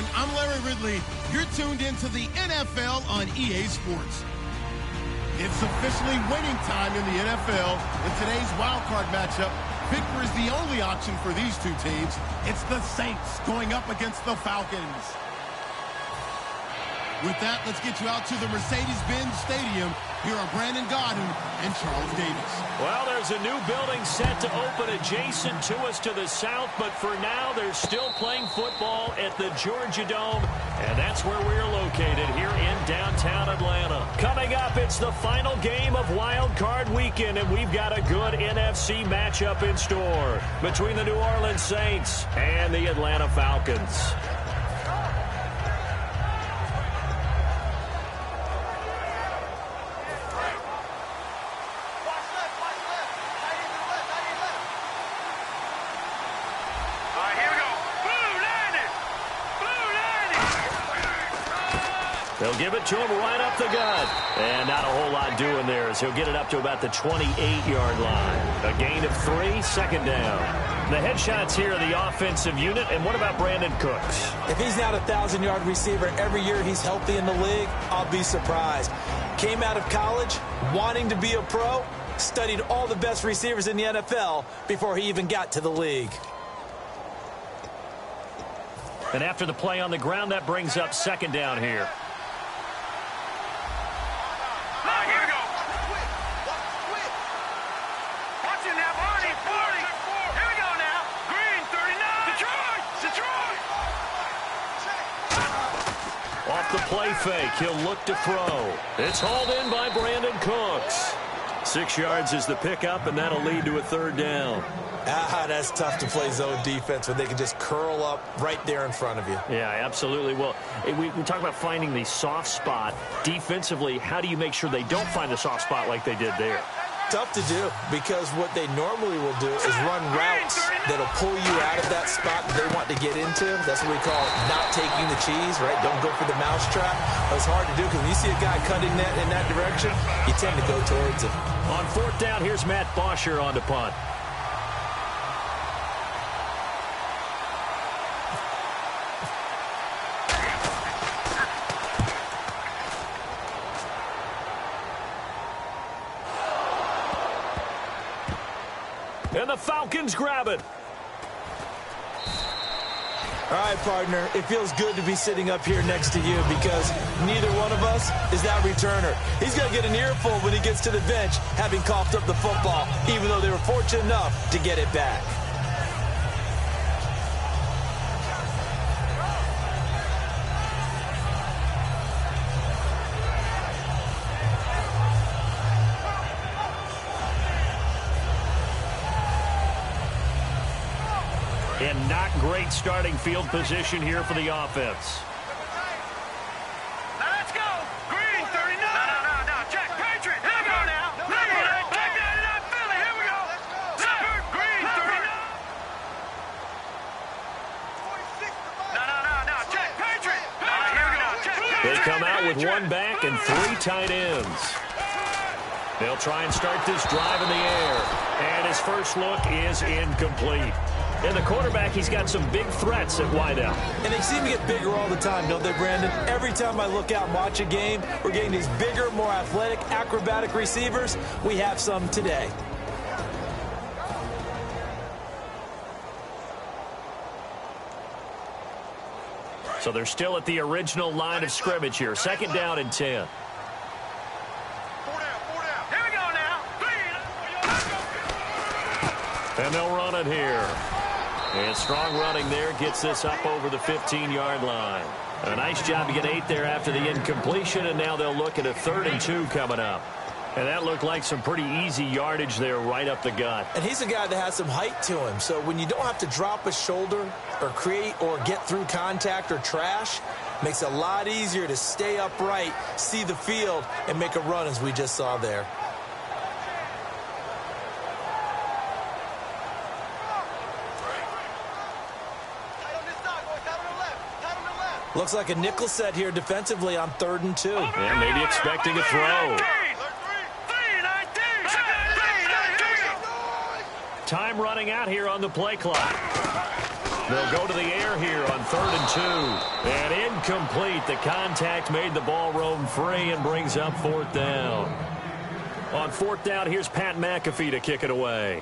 everyone. I'm Larry Ridley. You're tuned into the NFL on EA Sports. It's officially winning time in the NFL. In today's wildcard matchup, victor is the only option for these two teams. It's the Saints going up against the Falcons. With that, let's get you out to the Mercedes-Benz Stadium. Here are Brandon Godden and Charles Davis. Well, there's a new building set to open adjacent to us to the south, but for now, they're still playing football at the Georgia Dome, and that's where we're located here in downtown Atlanta. Coming up, it's the final game of Wild Card Weekend, and we've got a good NFC matchup in store between the New Orleans Saints and the Atlanta Falcons. They'll give it to him right up the gut. And not a whole lot doing there as he'll get it up to about the 28-yard line. A gain of 3, second down. The headshots here are the offensive unit. And what about Brandon Cooks? If he's not a 1,000-yard receiver every year he's healthy in the league, I'll be surprised. Came out of college wanting to be a pro, studied all the best receivers in the NFL before he even got to the league. And after the play on the ground, that brings up second down here. Off the play fake, he'll look to throw. It's hauled in by Brandon Cooks. 6 yards is the pickup, and that'll lead to a third down. That's tough to play zone defense when they can just curl up right there in front of you. Yeah, absolutely. Well, we talk about finding the soft spot. Defensively, how do you make sure they don't find the soft spot like they did there? Tough to do, because what they normally will do is run routes that'll pull you out of that spot that they want to get into. That's what we call not taking the cheese, right? Don't go for the mousetrap. It's hard to do because when you see a guy cutting that in that direction, you tend to go towards him. On fourth down, here's Matt Bosher on the punt. And the Falcons grab it. All right, partner, it feels good to be sitting up here next to you because neither one of us is that returner. He's going to get an earful when he gets to the bench, having coughed up the football, even though they were fortunate enough to get it back. And not great starting field position here for the offense. Now let's go. Green, 39. No. Check. Patriot. Here we go now. Back 99 Philly. Here we go. Leopard. Green, 39. No. Check. Patriot. Here we go. Check. They come out with one back and 3 tight ends. They'll try and start this drive in the air. And his first look is incomplete. And the quarterback, he's got some big threats at wideout. And they seem to get bigger all the time, don't they, Brandon? Every time I look out and watch a game, we're getting these bigger, more athletic, acrobatic receivers. We have some today. So they're still at the original line of scrimmage here. Second down and 10. Here we go now. And they'll run it here. And strong running there gets this up over the 15-yard line. A nice job to get 8 there after the incompletion, and now they'll look at a 3rd and 2 coming up. And that looked like some pretty easy yardage there right up the gut. And he's a guy that has some height to him. So when you don't have to drop a shoulder or create or get through contact or trash, makes it a lot easier to stay upright, see the field, and make a run as we just saw there. Looks like a nickel set here defensively on 3rd and 2. And maybe expecting a throw. Time running out here on the play clock. They'll go to the air here on 3rd and 2. And incomplete. The contact made the ball roam free and brings up 4th down. On 4th down, here's Pat McAfee to kick it away.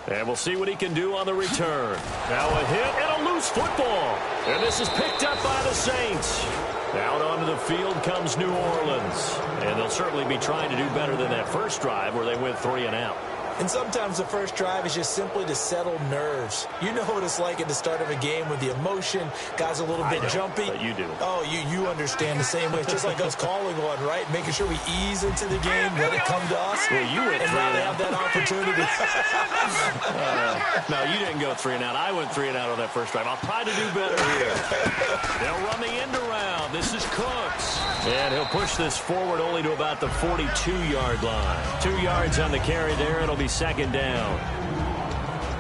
And we'll see what he can do on the return. Now a hit and a loose football. And this is picked up by the Saints. Out onto the field comes New Orleans. And they'll certainly be trying to do better than that first drive where they went 3 and out. And sometimes the first drive is just simply to settle nerves. You know what it's like at the start of a game with the emotion. Guys a little bit jumpy. But you do. Oh, you understand the same way. It's just like us calling one, right? Making sure we ease into the game, let it come to us. Well, you went 3 and now they have that opportunity. No, you didn't go 3 and out. I went 3 and out on that first drive. I'll try to do better here. They'll run the end around. This is Cooks. And he'll push this forward only to about the 42-yard line. 2 yards on the carry there. It'll be 2nd down.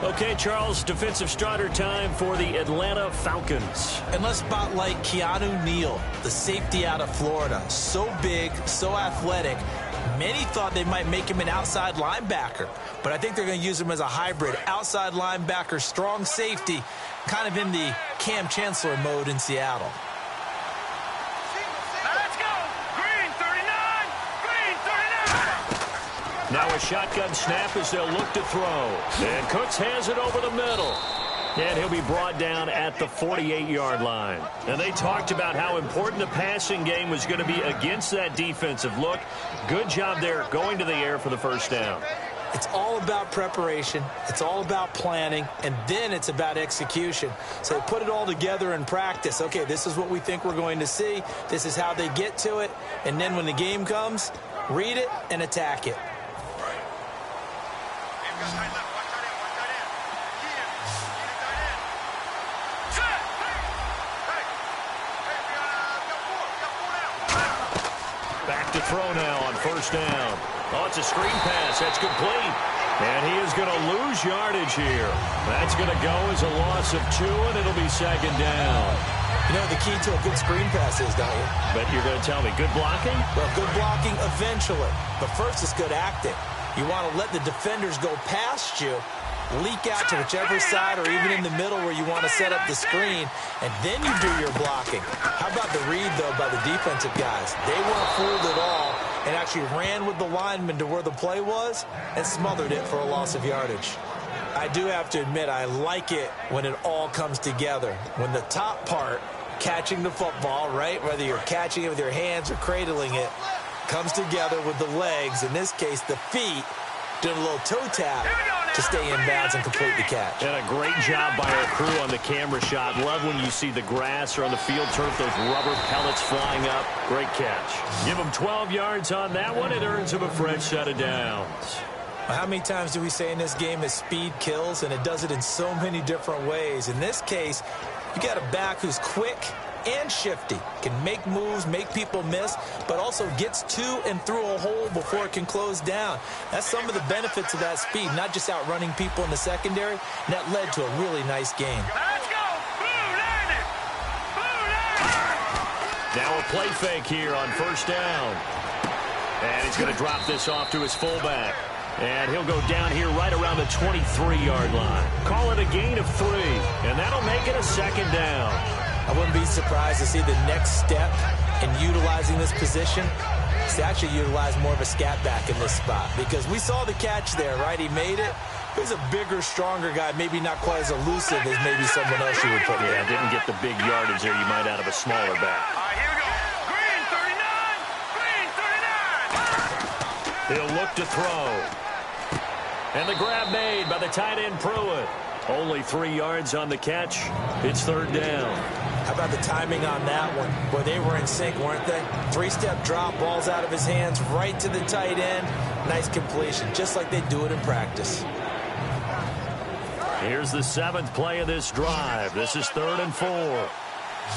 Okay, Charles, defensive starter time for the Atlanta Falcons. And let's spotlight Keanu Neal, the safety out of Florida. So big, so athletic. Many thought they might make him an outside linebacker, but I think they're going to use him as a hybrid. Outside linebacker, strong safety, kind of in the Cam Chancellor mode in Seattle. Now a shotgun snap as they'll look to throw. And Cooks has it over the middle. And he'll be brought down at the 48-yard line. And they talked about how important the passing game was going to be against that defensive look. Good job there going to the air for the first down. It's all about preparation. It's all about planning. And then it's about execution. So put it all together in practice. Okay, this is what we think we're going to see. This is how they get to it. And then when the game comes, read it and attack it. Back to throw now on first down. Oh, it's a screen pass. That's complete. And he is going to lose yardage here. That's going to go as a loss of 2, and it'll be 2nd down. You know the key to a good screen pass is, don't you? But you're going to tell me, good blocking? Well, good blocking eventually. But first, it's good acting. You want to let the defenders go past you, leak out to whichever side or even in the middle where you want to set up the screen, and then you do your blocking. How about the read, though, by the defensive guys? They weren't fooled at all and actually ran with the lineman to where the play was and smothered it for a loss of yardage. I do have to admit, I like it when it all comes together. When the top part, catching the football, right, whether you're catching it with your hands or cradling it, comes together with the legs, in this case the feet, doing a little toe tap to stay in bounds and complete the catch. And a great job by our crew on the camera shot. Love when you see the grass or on the field turf, those rubber pellets flying up. Great catch. Give him 12 yards on that one. It earns him a fresh set of downs. How many times do we say in this game that speed kills, and it does it in so many different ways? In this case, you got a back who's quick and shifty, can make moves, make people miss, but also gets to and through a hole before it can close down. That's some of the benefits of that speed, not just outrunning people in the secondary, and that led to a really nice game. Let's go! Now a play fake here on first down. And he's going to drop this off to his fullback. And he'll go down here right around the 23-yard line. Call it a gain of 3, and that'll make it a 2nd down. I wouldn't be surprised to see the next step in utilizing this position is to actually utilize more of a scat back in this spot, because we saw the catch there, right? He made it. He's a bigger, stronger guy, maybe not quite as elusive as maybe someone else you would put in. Yeah, didn't get the big yardage there you might out of a smaller back. All right, here we go. Green 39. Green 39. He'll look to throw. And the grab made by the tight end Pruitt. Only 3 yards on the catch. It's 3rd down. How about the timing on that one? Boy, they were in sync, weren't they? 3-step drop, ball's out of his hands, right to the tight end. Nice completion, just like they do it in practice. Here's the 7th play of this drive. This is 3rd and 4.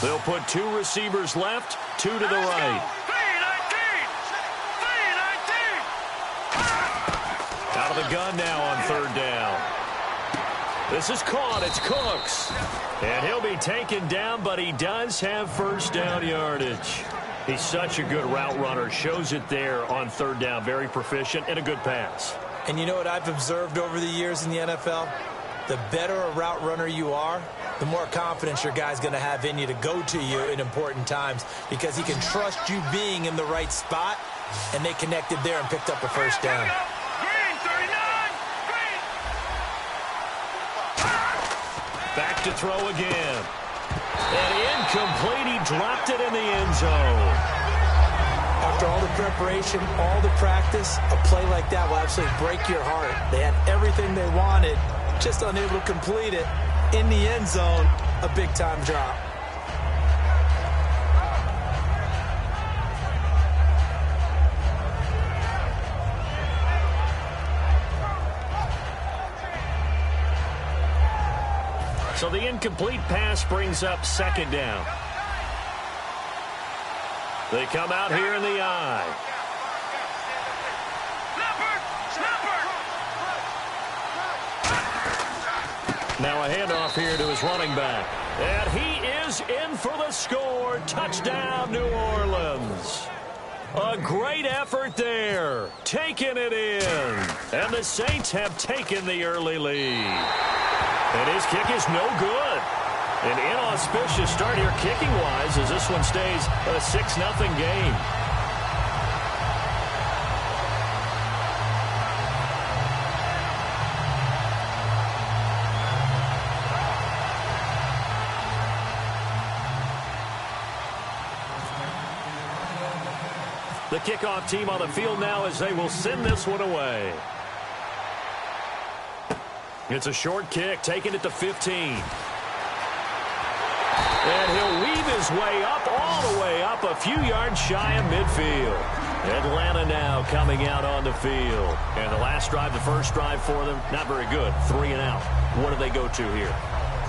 They'll put 2 receivers left, 2 to the right. Out of the gun now on 3rd down. This is caught. It's Cooks. And he'll be taken down, but he does have first down yardage. He's such a good route runner. Shows it there on third down. Very proficient and a good pass. And you know what I've observed over the years in the NFL? The better a route runner you are, the more confidence your guy's going to have in you to go to you in important times because he can trust you being in the right spot, and they connected there and picked up a first down. Green, 39, green. Back to throw again. And incomplete. He dropped it in the end zone. After all the preparation, all the practice, a play like that will absolutely break your heart. They had everything they wanted, just unable to complete it. In the end zone, a big-time drop. So the incomplete pass brings up second down. They come out here in the eye. Now a handoff here to his running back. And he is in for the score. Touchdown, New Orleans. A great effort there. Taking it in. And the Saints have taken the early lead. And his kick is no good. An inauspicious start here kicking-wise as this one stays a 6-0 game. The kickoff team on the field now as they will send this one away. It's a short kick, taking it to 15. And he'll weave his way up, all the way up, a few yards shy of midfield. Atlanta now coming out on the field. And the last drive, the first drive for them, not very good. 3 and out. What do they go to here?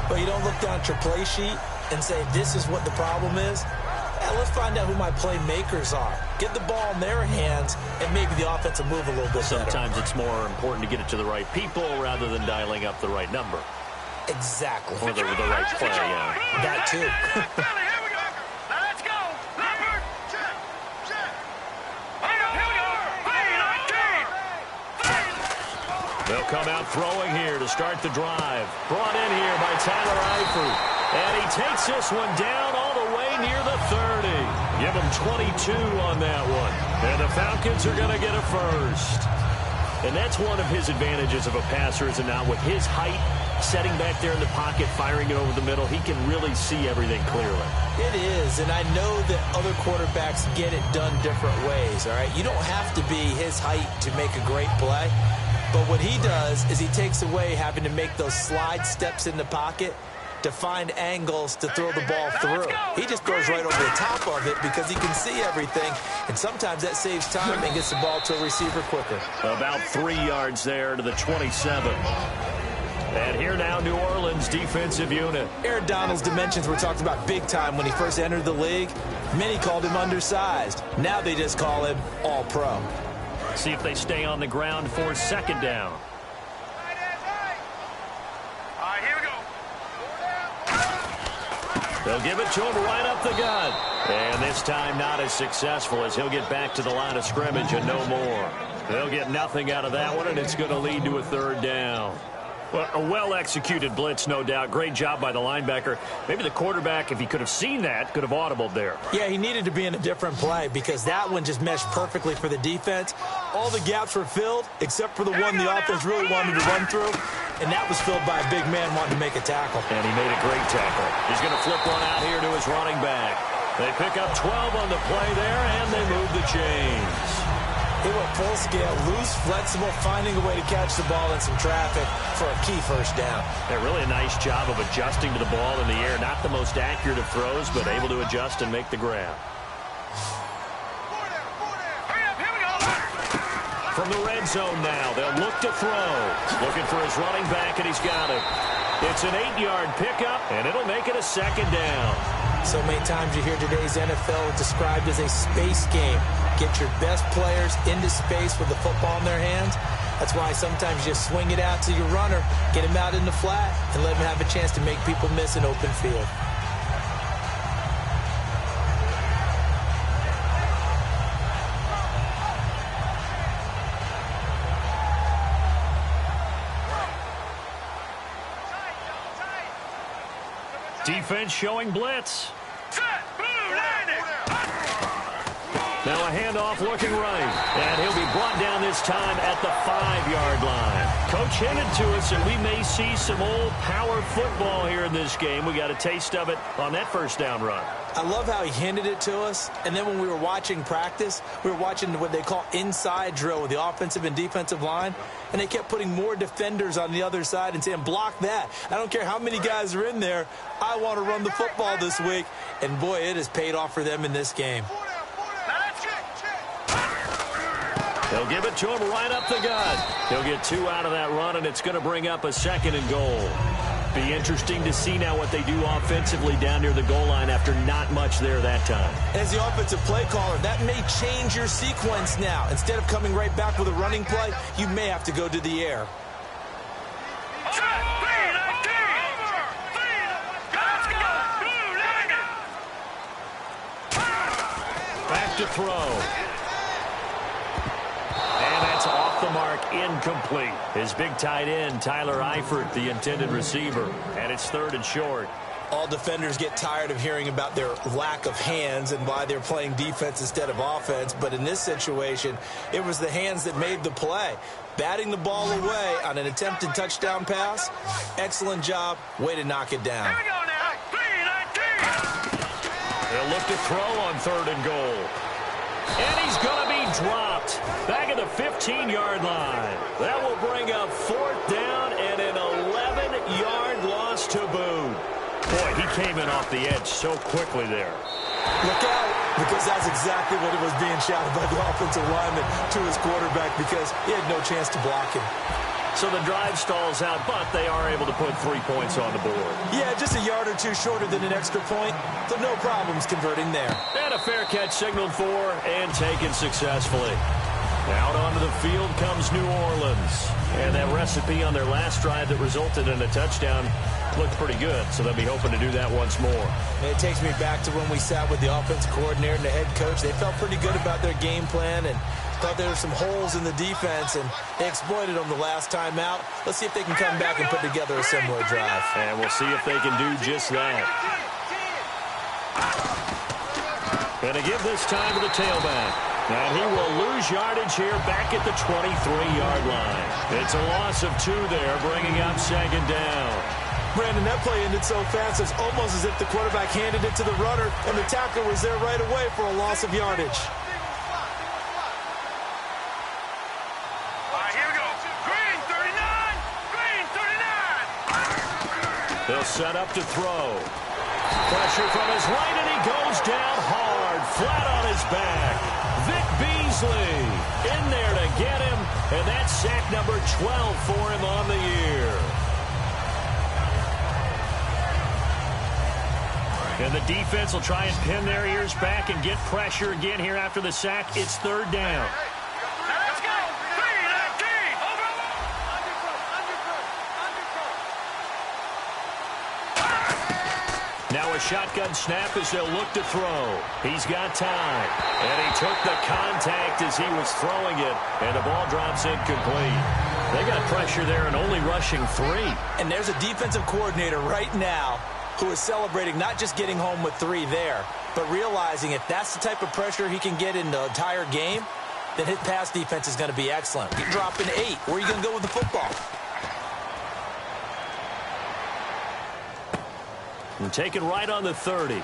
Well, you don't look down at your play sheet and say, this is what the problem is. Yeah, let's find out who my playmakers are. Get the ball in their hands, and maybe the offense will move a little bit Sometimes better. It's more important to get it to the right people rather than dialing up the right number. Exactly. Or the right play, yeah. That too. Here we go. Now let's go. Leopard. Check. Here we go. Hey, 19. They'll come out throwing here to start the drive. Brought in here by Tyler Eifert. And he takes this one down all the way near the 30. Give him 22 on that one. And the Falcons are going to get a first. And that's one of his advantages of a passer, is now with his height, setting back there in the pocket, firing it over the middle, he can really see everything clearly. It is, and I know that other quarterbacks get it done different ways, all right? You don't have to be his height to make a great play, but what he does is he takes away having to make those slide steps in the pocket to find angles to throw the ball through. He just goes right over the top of it because he can see everything, and sometimes that saves time and gets the ball to a receiver quicker. About 3 yards there to the 27. And here now, New Orleans defensive unit. Aaron Donald's dimensions were talked about big time when he first entered the league. Many called him undersized. Now they just call him all-pro. See if they stay on the ground for second down. All right, here we go. They'll give it to him right up the gut. And this time not as successful as he'll get back to the line of scrimmage and no more. They'll get nothing out of that one, and it's going to lead to a third down. Well, a well-executed blitz, no doubt. Great job by the linebacker. Maybe the quarterback, if he could have seen that, could have audibled there. Yeah, he needed to be in a different play because that one just meshed perfectly for the defense. All the gaps were filled except for the one the offense really wanted to run through, and that was filled by a big man wanting to make a tackle. And he made a great tackle. He's going to flip one out here to his running back. They pick up 12 on the play there, and they move the chains. They went full scale, loose, flexible, finding a way to catch the ball in some traffic for a key first down. Yeah, really a nice job of adjusting to the ball in the air. Not the most accurate of throws, but able to adjust and make the grab. From the red zone now, they'll look to throw. Looking for his running back, and he's got it. It's an 8-yard pickup, and it'll make it a second down. So many times you hear today's NFL described as a space game. Get your best players into space with the football in their hands. That's why sometimes you just swing it out to your runner, get him out in the flat, and let him have a chance to make people miss an open field. Defense showing blitz. Now a handoff looking right. And he'll be brought down this time at the 5-yard line. Coach hinted to us that we may see some old power football here in this game. We got a taste of it on that first down run. I love how he hinted it to us. And then when we were watching practice, we were watching what they call inside drill with the offensive and defensive line. And they kept putting more defenders on the other side and saying, block that. I don't care how many guys are in there. I want to run the football this week. And, boy, it has paid off for them in this game. They'll give it to him right up the gut. He'll get 2 out of that run, and it's going to bring up a 2nd and goal. Be interesting to see now what they do offensively down near the goal line after not much there that time. As the offensive play caller, that may change your sequence now. Instead of coming right back with a running play, you may have to go to the air. Back to throw. Off the mark, incomplete. His big tight end, Tyler Eifert, the intended receiver. And it's 3rd and short. All defenders get tired of hearing about their lack of hands and why they're playing defense instead of offense. But in this situation, it was the hands that made the play. Batting the ball away on an attempted touchdown pass. Excellent job. Way to knock it down. Here we go now. 3-19. They'll look to throw on 3rd and goal. And he's going to be dropped back at the 15-yard line. That will bring up 4th down and an 11-yard loss to boot. Boy, he came in off the edge so quickly there. Look out, because that's exactly what it was being shouted by the offensive lineman to his quarterback because he had no chance to block him. So the drive stalls out, but they are able to put 3 points on the board. Yeah, just a yard or 2 shorter than an extra point, so no problems converting there. And a fair catch signaled for and taken successfully. Out onto the field comes New Orleans. And that recipe on their last drive that resulted in a touchdown looked pretty good, so they'll be hoping to do that once more. And it takes me back to when we sat with the offensive coordinator and the head coach. They felt pretty good about their game plan and thought there were some holes in the defense, and they exploited them the last time out. Let's see if they can come back and put together a similar drive. And we'll see if they can do just that. And to give this time to the tailback. And he will lose yardage here back at the 23-yard line. It's a loss of 2 there, bringing up 2nd down. Brandon, that play ended so fast, it's almost as if the quarterback handed it to the runner, and the tackler was there right away for a loss of yardage. They'll set up to throw. Pressure from his right, and he goes down hard, flat on his back. Vic Beasley in there to get him, and that's sack number 12 for him on the year. And the defense will try and pin their ears back and get pressure again here after the sack. It's 3rd down. Now a shotgun snap as they'll look to throw. He's got time. And he took the contact as he was throwing it. And the ball drops incomplete. They got pressure there and only rushing 3. And there's a defensive coordinator right now who is celebrating not just getting home with 3 there, but realizing if that's the type of pressure he can get in the entire game, then his pass defense is going to be excellent. You're dropping 8. Where are you going to go with the football? And taken right on the 30. Good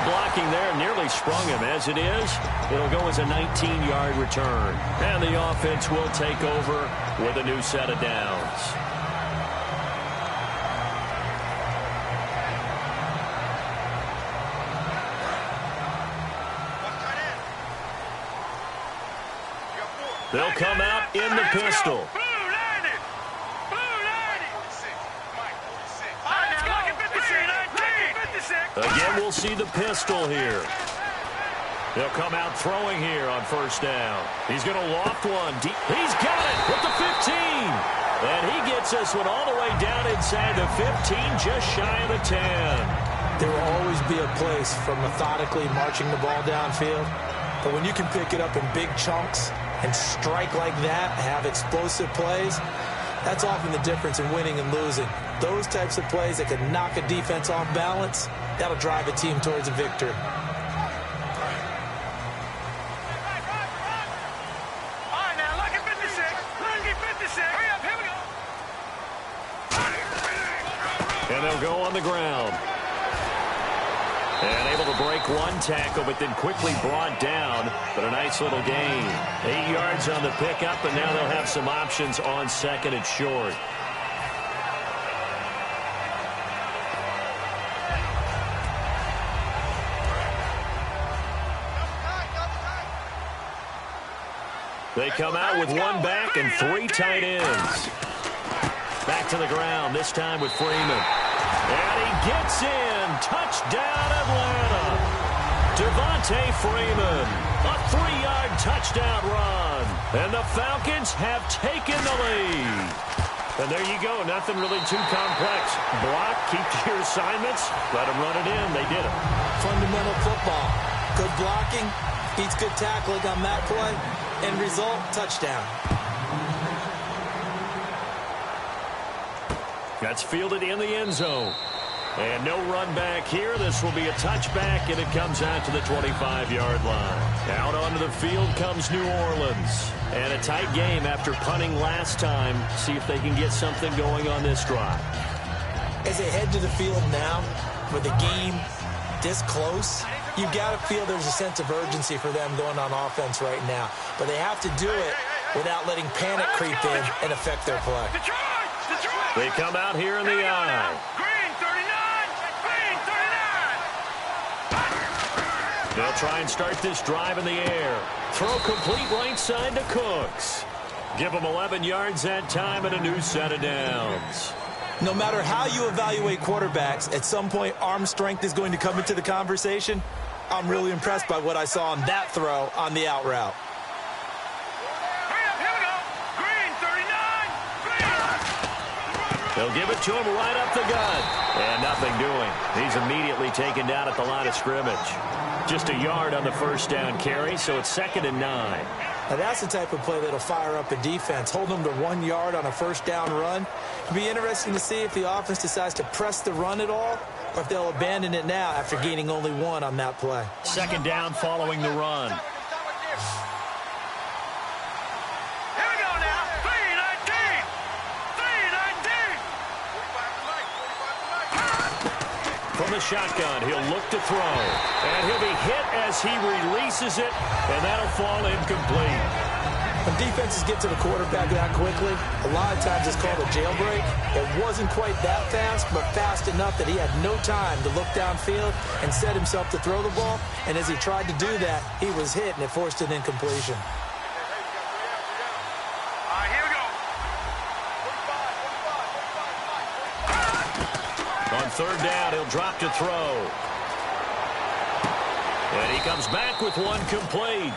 blocking there. Nearly sprung him. As it is, it'll go as a 19-yard return. And the offense will take over with a new set of downs. They'll come out in the pistol. Again, we'll see the pistol here. They'll come out throwing here on 1st down. He's going to loft one deep. He's got it with the 15. And he gets this one all the way down inside the 15, just shy of the 10. There will always be a place for methodically marching the ball downfield. But when you can pick it up in big chunks and strike like that, have explosive plays, that's often the difference in winning and losing. Those types of plays that can knock a defense off balance, that'll drive a team towards a victory. All right, now, look at 56. Look at 56. Hurry up, here we go. And they'll go on the ground. And able to break one tackle, but then quickly brought down. But a nice little gain. 8 yards on the pickup, and now they'll have some options on second and short. They come out with one back and 3 tight ends. Back to the ground, this time with Freeman. And he gets in. Touchdown, Atlanta. Devontae Freeman. A 3-yard touchdown run. And the Falcons have taken the lead. And there you go. Nothing really too complex. Block, keep to your assignments. Let them run it in. They did it. Fundamental football. Good blocking. Beats good tackling on that play. End result, touchdown. That's fielded in the end zone. And no run back here. This will be a touchback, and it comes out to the 25-yard line. Out onto the field comes New Orleans. And a tight game after punting last time. See if they can get something going on this drive. As they head to the field now, with the game this close, you've got to feel there's a sense of urgency for them going on offense right now. But they have to do it without letting panic creep in and affect their play. They come out here in the eye. Green 39. Green 39. They'll try and start this drive in the air. Throw complete right side to Cooks. Give them 11 yards that time and a new set of downs. No matter how you evaluate quarterbacks, at some point arm strength is going to come into the conversation. I'm really impressed by what I saw on that throw on the out route. Hurry up, here we go. Green 39. Green. They'll give it to him right up the gut. And nothing doing. He's immediately taken down at the line of scrimmage. Just a yard on the first down carry, so it's 2nd and 9. Now that's the type of play that'll fire up a defense. Hold them to 1 yard on a first down run. It'll be interesting to see if the offense decides to press the run at all, or if they'll abandon it now after gaining only 1 on that play. 2nd down following the run. Here we go now. 319. 319. From the shotgun, he'll look to throw. And he'll be hit as he releases it, and that'll fall incomplete. When defenses get to the quarterback that quickly, a lot of times it's called a jailbreak. It wasn't quite that fast, but fast enough that he had no time to look downfield and set himself to throw the ball. And as he tried to do that, he was hit, and it forced an incompletion. All right, here we go. On 3rd down, he'll drop to throw. And he comes back with 1 complete.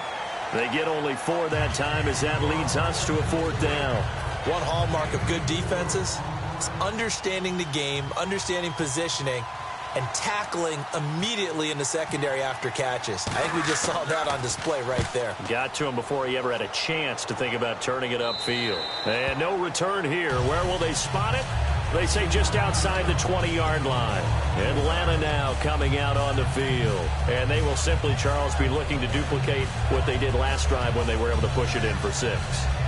They get only 4 that time as that leads us to a 4th down. One hallmark of good defenses is understanding the game, understanding positioning, and tackling immediately in the secondary after catches. I think we just saw that on display right there. Got to him before he ever had a chance to think about turning it upfield. And no return here. Where will they spot it? They say just outside the 20-yard line. Atlanta now coming out on the field. And they will simply, Charles, be looking to duplicate what they did last drive when they were able to push it in for 6.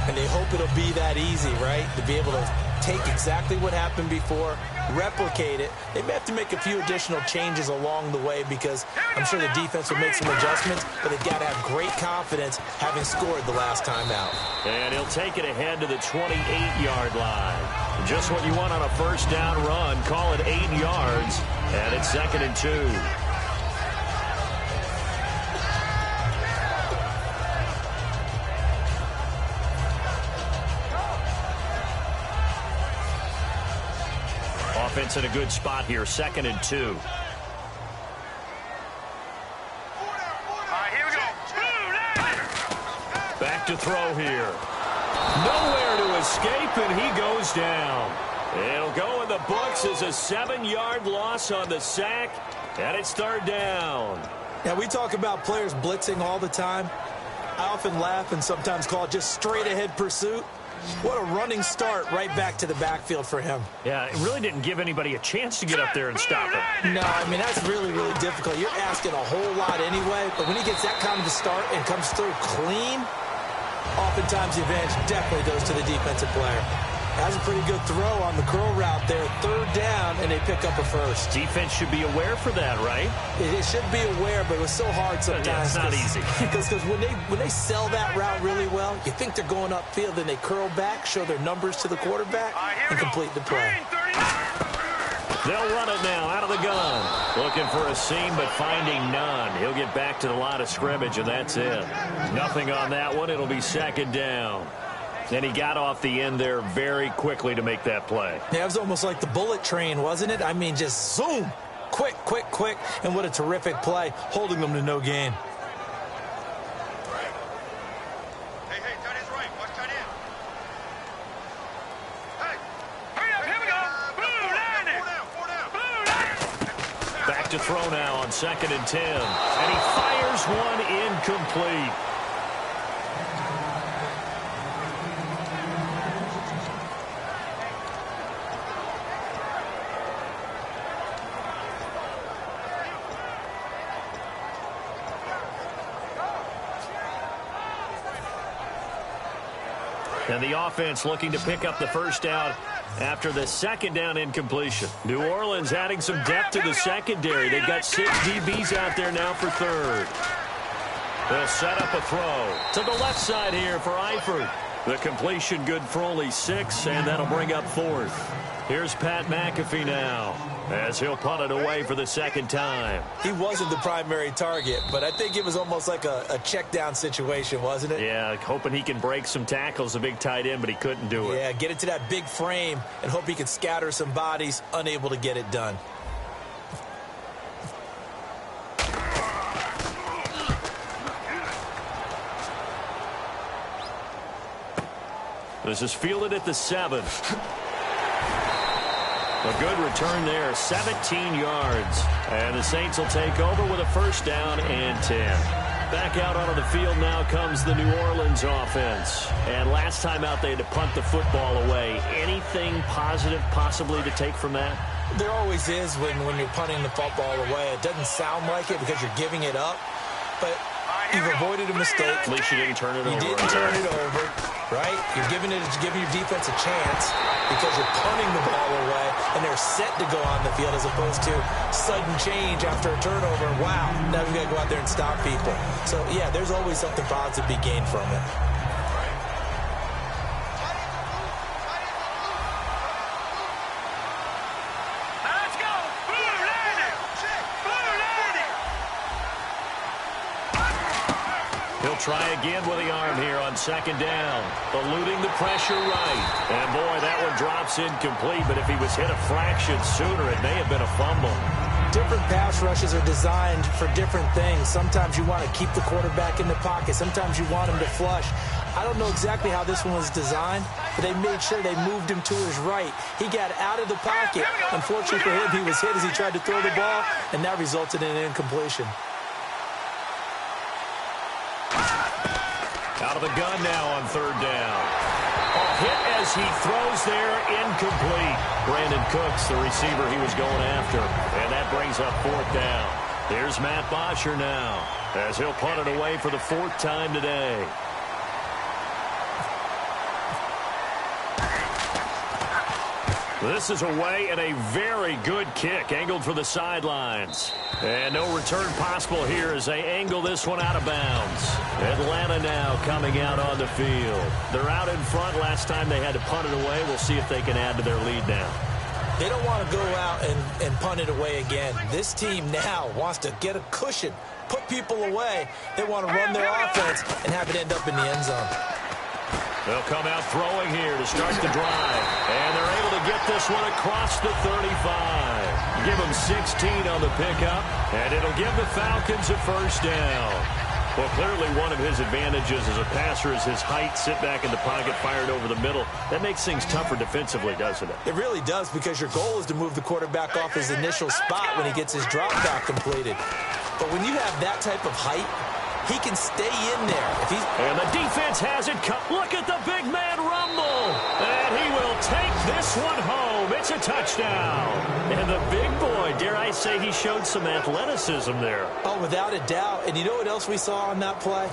And they hope it'll be that easy, right? To be able to take exactly what happened before, replicate it. They may have to make a few additional changes along the way because I'm sure the defense will make some adjustments, but they've got to have great confidence having scored the last time out. And he'll take it ahead to the 28-yard line. Just what you want on a first down run. Call it 8 yards, and it's 2nd and 2. Offense in a good spot here, 2nd and 2. All right, here we go. Back to throw here. Nowhere to escape, and he goes down. It'll go in the books as a 7-yard loss on the sack, and it's 3rd down. Now, we talk about players blitzing all the time. I often laugh and sometimes call it just straight-ahead pursuit. What a running start right back to the backfield for him. Yeah, it really didn't give anybody a chance to get up there and stop him. No, I mean, that's really, really difficult. You're asking a whole lot anyway, but when he gets that kind of a start and comes through clean, oftentimes the advantage definitely goes to the defensive player. That's a pretty good throw on the curl route there. 3rd down, and they pick up a first. Defense should be aware for that, right? It should be aware, but it was so hard sometimes. Yeah, it's not easy. Because when they sell that route really well, you think they're going upfield, then they curl back, show their numbers to the quarterback, and complete the play. They'll run it now out of the gun. Looking for a seam, but finding none. He'll get back to the line of scrimmage, and that's it. Nothing on that one. It'll be 2nd down. And he got off the end there very quickly to make that play. Yeah, it was almost like the bullet train, wasn't it? I mean, just zoom. Quick, quick, quick. And what a terrific play, holding them to no gain. Hey, tight end's right. Watch tight end. Hey, hurry up. Here we go. Blue line it. 4 down. Blue line. Back to throw now on 2nd and 10. And he fires one incomplete. And the offense looking to pick up the 1st down after the 2nd down incompletion. New Orleans adding some depth to the secondary. They've got 6 DBs out there now for 3rd. They'll set up a throw to the left side here for Eifert. The completion good for only 6, and that'll bring up 4th. Here's Pat McAfee now, as he'll punt it away for the 2nd time. He wasn't the primary target, but I think it was almost like a check down situation, wasn't it? Yeah, hoping he can break some tackles, a big tight end, but he couldn't do it. Yeah, get it to that big frame and hope he can scatter some bodies, unable to get it done. This is fielded at the 7. A good return there, 17 yards. And the Saints will take over with a 1st down and 10. Back out onto the field now comes the New Orleans offense. And last time out they had to punt the football away. Anything positive possibly to take from that? There always is when you're punting the football away. It doesn't sound like it because you're giving it up, but you've avoided a mistake. At least you didn't turn it over. You didn't turn it over, right? You're giving your defense a chance because you're punting the ball away, and they're set to go on the field as opposed to sudden change after a turnover. Wow, now we've got to go out there and stop people. So, yeah, there's always something positive to be gained from it. Let's go. Blue line it. Blue line it. He'll try again with the arm here on 2nd down. Eluding the pressure right. And, boy, that one drops incomplete. But if he was hit a fraction sooner, it may have been a fumble. Different pass rushes are designed for different things. Sometimes you want to keep the quarterback in the pocket. Sometimes you want him to flush. I don't know exactly how this one was designed, but they made sure they moved him to his right. He got out of the pocket. Unfortunately for him, he was hit as he tried to throw the ball, and that resulted in an incompletion. Out of the gun now on 3rd down. A hit as he throws there, incomplete. Brandon Cooks, the receiver he was going after. And that brings up 4th down. Here's Matt Bosher now, as he'll punt it away for the 4th time today. This is away, and a very good kick, angled for the sidelines. And no return possible here as they angle this one out of bounds. Atlanta now coming out on the field. They're out in front. Last time they had to punt it away. We'll see if they can add to their lead now. They don't want to go out and punt it away again. This team now wants to get a cushion, put people away. They want to run their offense and have it end up in the end zone. They'll come out throwing here to start the drive. And they're able to get this one across the 35. Give them 16 on the pickup. And it'll give the Falcons a 1st down. Well, clearly one of his advantages as a passer is his height. Sit back in the pocket, fired over the middle. That makes things tougher defensively, doesn't it? It really does, because your goal is to move the quarterback off his initial spot when he gets his drop back completed. But when you have that type of height, he can stay in there. And the defense has it cut. Look at the big man rumble. This one home. It's a touchdown. And the big boy, dare I say, he showed some athleticism there. Oh, without a doubt. And you know what else we saw on that play?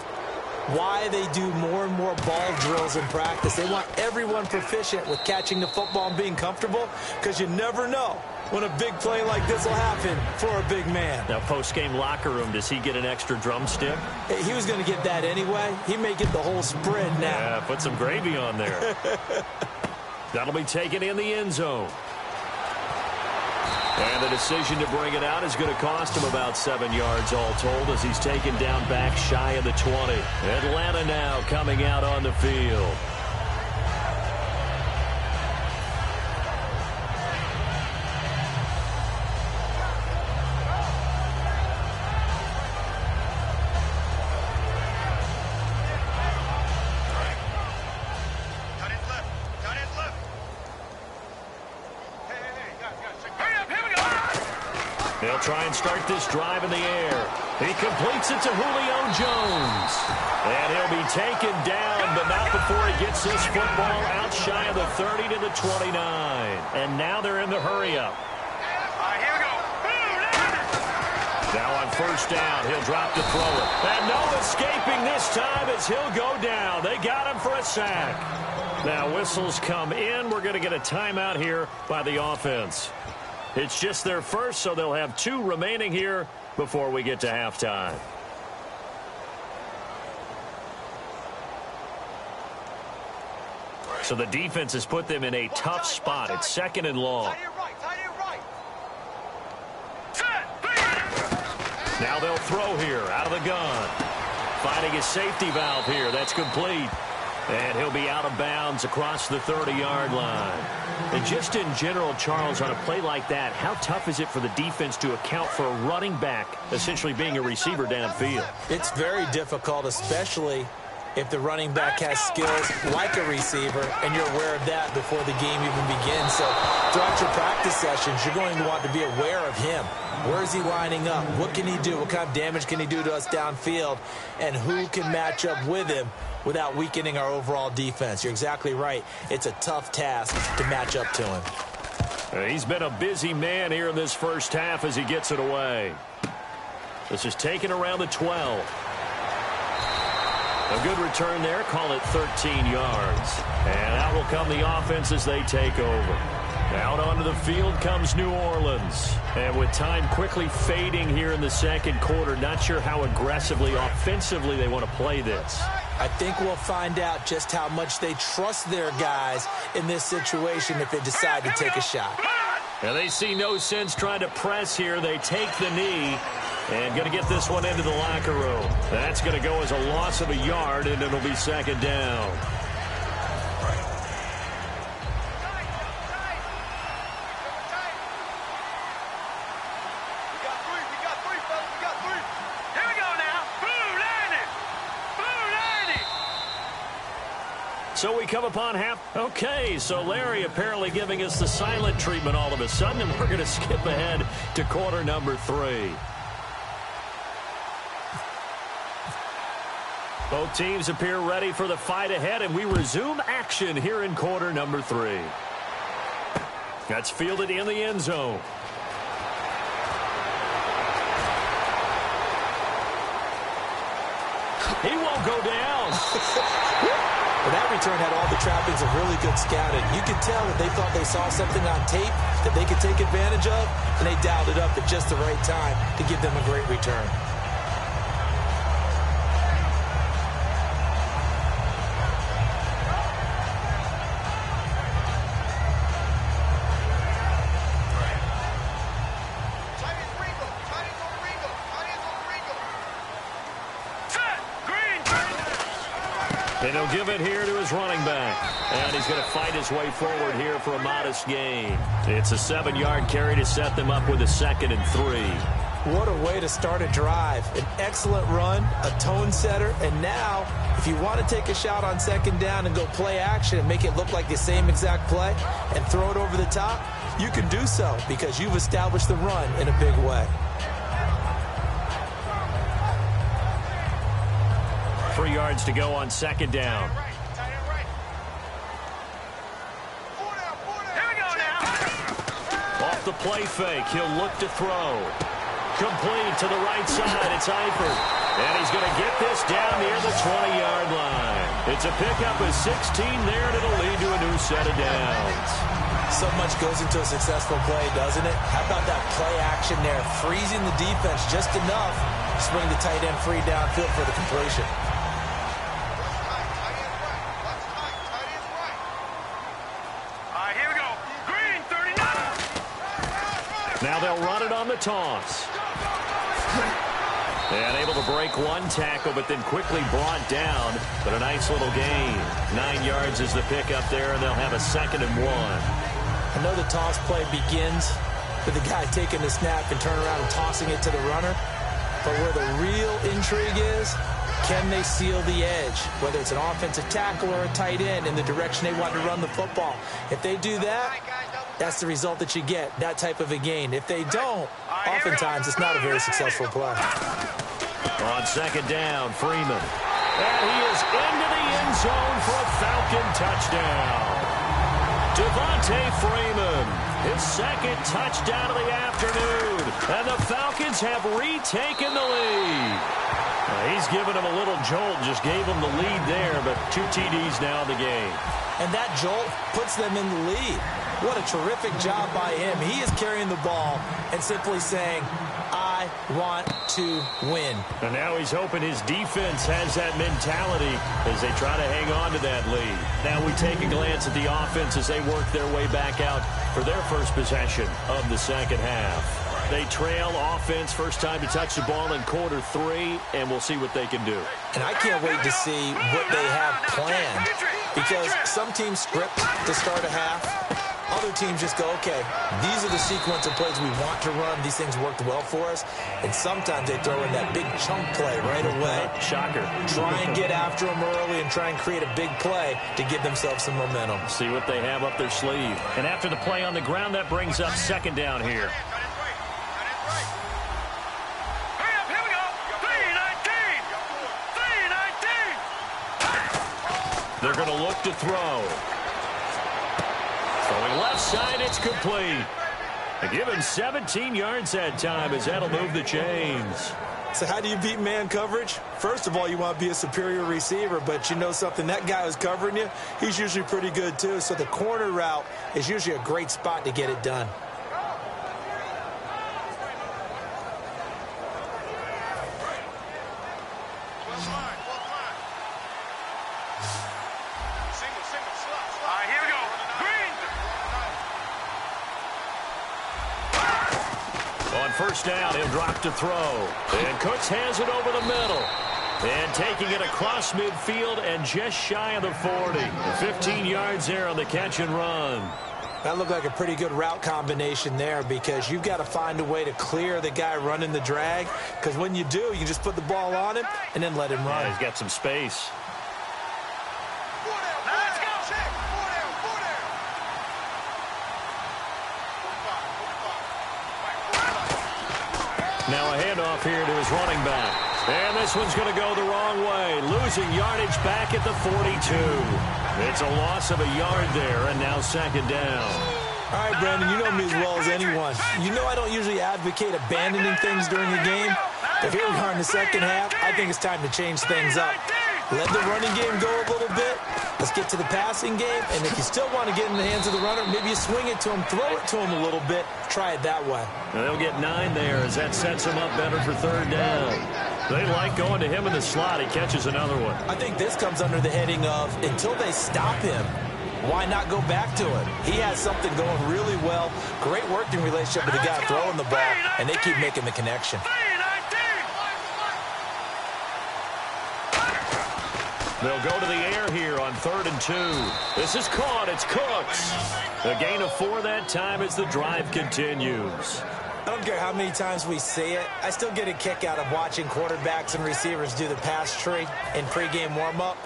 Why they do more and more ball drills in practice. They want everyone proficient with catching the football and being comfortable, because you never know when a big play like this will happen for a big man. Now, post-game locker room, does he get an extra drumstick? He was going to get that anyway. He may get the whole spread now. Yeah, put some gravy on there. That'll be taken in the end zone. And the decision to bring it out is going to cost him about 7 yards all told, as he's taken down back shy of the 20. Atlanta now coming out on the field. They'll try and start this drive in the air. He completes it to Julio Jones. And he'll be taken down, but not before he gets this football out shy of the 30 to the 29. And now they're in the hurry-up. Here we go. Now on first down, he'll drop to throw it. And no escaping this time as he'll go down. They got him for a sack. Now whistles come in. We're going to get a timeout here by the offense. It's just their first, so they'll have 2 remaining here before we get to halftime. So the defense has put them in a tough spot. It's 2nd and long. Now they'll throw here out of the gun. Finding his safety valve here. That's complete. And he'll be out of bounds across the 30-yard line. And just in general, Charles, on a play like that, how tough is it for the defense to account for a running back essentially being a receiver downfield? It's very difficult, especially if the running back has skills like a receiver, and you're aware of that before the game even begins. So throughout your practice sessions, you're going to want to be aware of him. Where is he lining up? What can he do? What kind of damage can he do to us downfield? And who can match up with him without weakening our overall defense? You're exactly right. It's a tough task to match up to him. He's been a busy man here in this first half as he gets it away. This is taken around the 12. A good return there. Call it 13 yards. And out will come the offense as they take over. Out onto the field comes New Orleans. And with time quickly fading here in the second quarter, not sure how aggressively, offensively they want to play this. I think we'll find out just how much they trust their guys in this situation if they decide to take a shot. And they see no sense trying to press here. They take the knee and going to get this one into the locker room. That's going to go as a loss of a yard, and it'll be 2nd down. So we come upon half. Okay, so Larry apparently giving us the silent treatment all of a sudden, and we're going to skip ahead to quarter number 3. Both teams appear ready for the fight ahead, and we resume action here in quarter number 3. That's fielded in the end zone. He won't go down. Well, that return had all the trappings of really good scouting. You could tell that they thought they saw something on tape that they could take advantage of, and they dialed it up at just the right time to give them a great return. And he'll give it here to his running back. And he's going to fight his way forward here for a modest gain. It's a 7-yard carry to set them up with a 2nd and 3. What a way to start a drive. An excellent run, a tone setter, and now, if you want to take a shot on 2nd down and go play action and make it look like the same exact play and throw it over the top, you can do so because you've established the run in a big way. 3 yards to go on 2nd down. Here we the play fake. He'll look to throw. Complete to the right side. It's Eifert. And he's going to get this down near the 20-yard line. It's a pickup of 16 there, and it'll lead to a new set of downs. So much goes into a successful play, doesn't it? How about that play action there? Freezing the defense just enough to swing the tight end free downfield for the completion. Here we go. Green, 39. Now they'll run it on the toss. And able to break one tackle, but then quickly brought down. But a nice little gain. 9 yards is the pickup there, and they'll have a 2nd and 1. I know the toss play begins with the guy taking the snap and turning around and tossing it to the runner. But where the real intrigue is, can they seal the edge, whether it's an offensive tackle or a tight end, in the direction they want to run the football? If they do that, that's the result that you get, that type of a gain. If they don't, oftentimes it's not a very successful play. On 2nd down, Freeman. And he is into the end zone for a Falcon touchdown. Devontae Freeman, his 2nd touchdown of the afternoon. And the Falcons have retaken the lead. He's given him a little jolt, just gave him the lead there, but 2 TDs now in the game. And that jolt puts them in the lead. What a terrific job by him. He is carrying the ball and simply saying, I want to win. And now he's hoping his defense has that mentality as they try to hang on to that lead. Now we take a glance at the offense as they work their way back out for their first possession of the 2nd half. They trail offense, first time to touch the ball in quarter 3, and we'll see what they can do. And I can't wait to see what they have planned, because some teams script to start a half. Other teams just go, okay, these are the sequence of plays we want to run. These things worked well for us. And sometimes they throw in that big chunk play right away. Shocker. Try and get after them early and try and create a big play to give themselves some momentum. See what they have up their sleeve. And after the play on the ground, that brings up 2nd down here. They're going to look to throw. Throwing left side, it's complete. They give him 17 yards that time as that'll move the chains. So how do you beat man coverage? First of all, you want to be a superior receiver, but you know something, that guy who's covering you, he's usually pretty good too. So the corner route is usually a great spot to get it done. First down, he'll drop to throw. And Cooks has it over the middle. And taking it across midfield and just shy of the 40. 15 yards there on the catch and run. That looked like a pretty good route combination there, because you've got to find a way to clear the guy running the drag. Because when you do, you just put the ball on him and then let him run. Yeah, he's got some space. Now a handoff here to his running back. And this one's going to go the wrong way. Losing yardage back at the 42. It's a loss of a yard there, and now 2nd down. All right, Brandon, you know me as well as anyone. You know I don't usually advocate abandoning things during the game. But here we are in the 2nd half. I think it's time to change things up. Let the running game go a little bit. Let's get to the passing game. And if you still want to get in the hands of the runner, maybe you swing it to him, throw it to him a little bit. Try it that way. And they'll get 9 there as that sets him up better for 3rd down. They like going to him in the slot. He catches another one. I think this comes under the heading of, until they stop him, why not go back to it? He has something going really well. Great working relationship with the guy throwing the ball, and they keep making the connection. They'll go to the air here on 3rd and 2. This is caught. It's Cooks. A gain of 4 that time as the drive continues. I don't care how many times we see it. I still get a kick out of watching quarterbacks and receivers do the pass tree in pregame warm-up.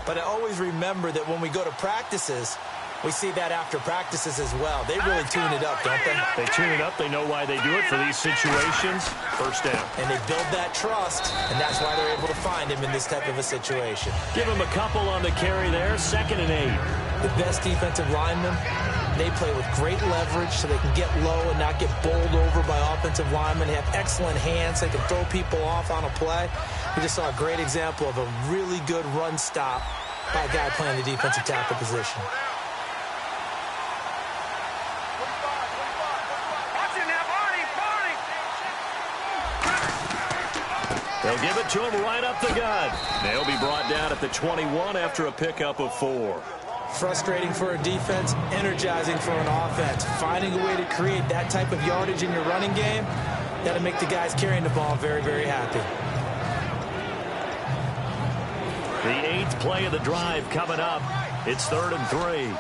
But I always remember that when we go to practices, we see that after practices as well. They really tune it up, don't they? They tune it up. They know why they do it for these situations. First down. And they build that trust, and that's why they're able to find him in this type of a situation. Give him a couple on the carry there. 2nd and 8. The best defensive lineman They play with great leverage so they can get low and not get bowled over by offensive linemen. They have excellent hands. They can throw people off on a play. We just saw a great example of a really good run stop by a guy playing the defensive tackle position. They'll give it to him right up the gut. They'll be brought down at the 21 after a pickup of 4. Frustrating for a defense, energizing for an offense. Finding a way to create that type of yardage in your running game, that'll make the guys carrying the ball very, very happy. The 8th play of the drive coming up. It's 3rd and 3.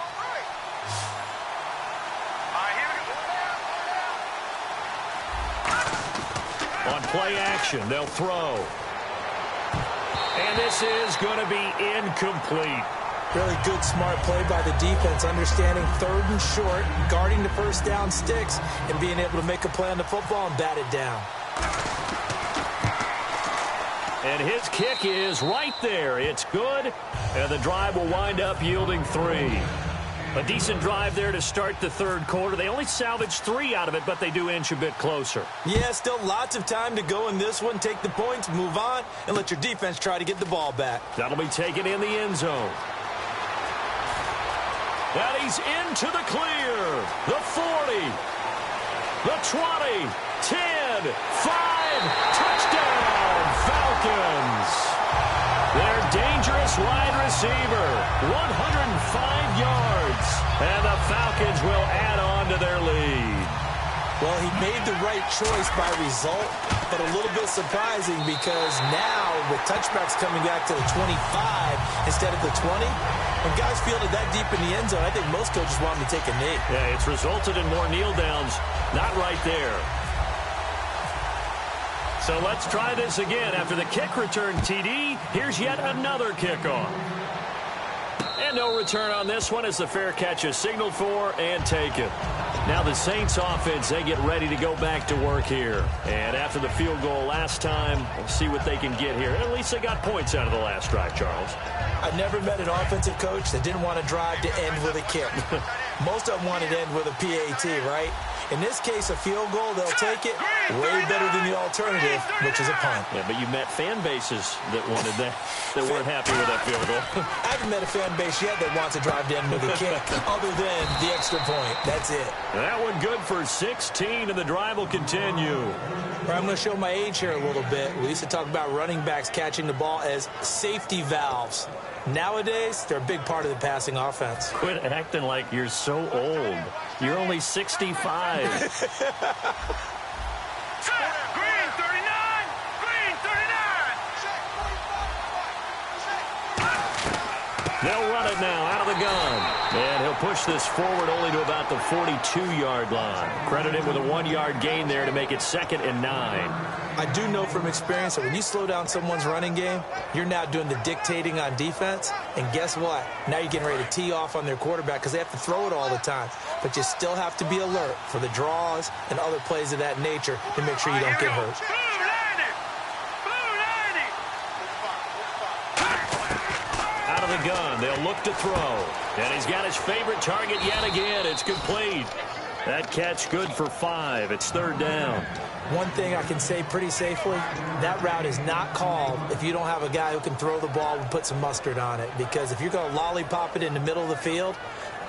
On play action, they'll throw. And this is going to be incomplete. Really good, smart play by the defense, understanding 3rd and short, guarding the first down sticks, and being able to make a play on the football and bat it down. And his kick is right there. It's good, and the drive will wind up yielding 3. A decent drive there to start the 3rd quarter. They only salvaged 3 out of it, but they do inch a bit closer. Yeah, still lots of time to go in this one. Take the points, move on, and let your defense try to get the ball back. That'll be taken in the end zone. And he's into the clear. The 40. The 20. 10. 5. Touchdown, Falcons. Their dangerous wide receiver. 105 yards. And the Falcons will add on to their lead. Well, he made the right choice by result, but a little bit surprising because now with touchbacks coming back to the 25 instead of the 20, when guys field it that deep in the end zone, I think most coaches want them to take a knee. Yeah, it's resulted in more kneel downs. Not right there. So let's try this again. After the kick return TD, here's yet another kickoff. And no return on this one as the fair catch is signaled for and taken. Now the Saints offense, they get ready to go back to work here. And after the field goal last time, we'll see what they can get here. At least they got points out of the last drive, Charles. I never met an offensive coach that didn't want to drive to end with a kick. Most of them wanted to end with a PAT, right? In this case, a field goal, they'll take it way better than the alternative, which is a punt. Yeah, but you met fan bases that wanted that, that weren't happy with that field goal. I haven't met a fan base yet that wants to drive to end with a kick, other than the extra point. That's it. That one good for 16, and the drive will continue. I'm going to show my age here a little bit. We used to talk about running backs catching the ball as safety valves. Nowadays, they're a big part of the passing offense. Quit acting like you're so old. You're only 65. Green 39! Green 39! They'll run it now out of the gun. And he'll push this forward only to about the 42-yard line. Credit him with a 1-yard gain there to make it 2nd and 9. I do know from experience that when you slow down someone's running game, you're now doing the dictating on defense. And guess what? Now you're getting ready to tee off on their quarterback because they have to throw it all the time. But you still have to be alert for the draws and other plays of that nature to make sure you don't get hurt. Out of the gun, they'll look to throw. And he's got his favorite target yet again. It's complete. That catch good for 5. It's 3rd down. One thing I can say pretty safely, that route is not called if you don't have a guy who can throw the ball and put some mustard on it. Because if you're going to lollipop it in the middle of the field,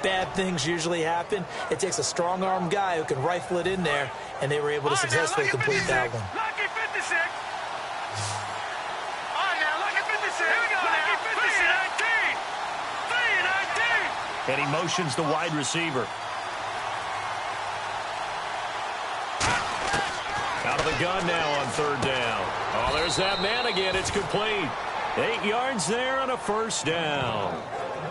bad things usually happen. It takes a strong-arm guy who can rifle it in there, and they were able to successfully complete that one. Lucky 56. On now, lucky 56. Here we go now. 3-19. 3-19. And he motions the wide receiver. Out of the gun now on 3rd down. Oh, there's that man again. It's complete. 8 yards there on a 1st down.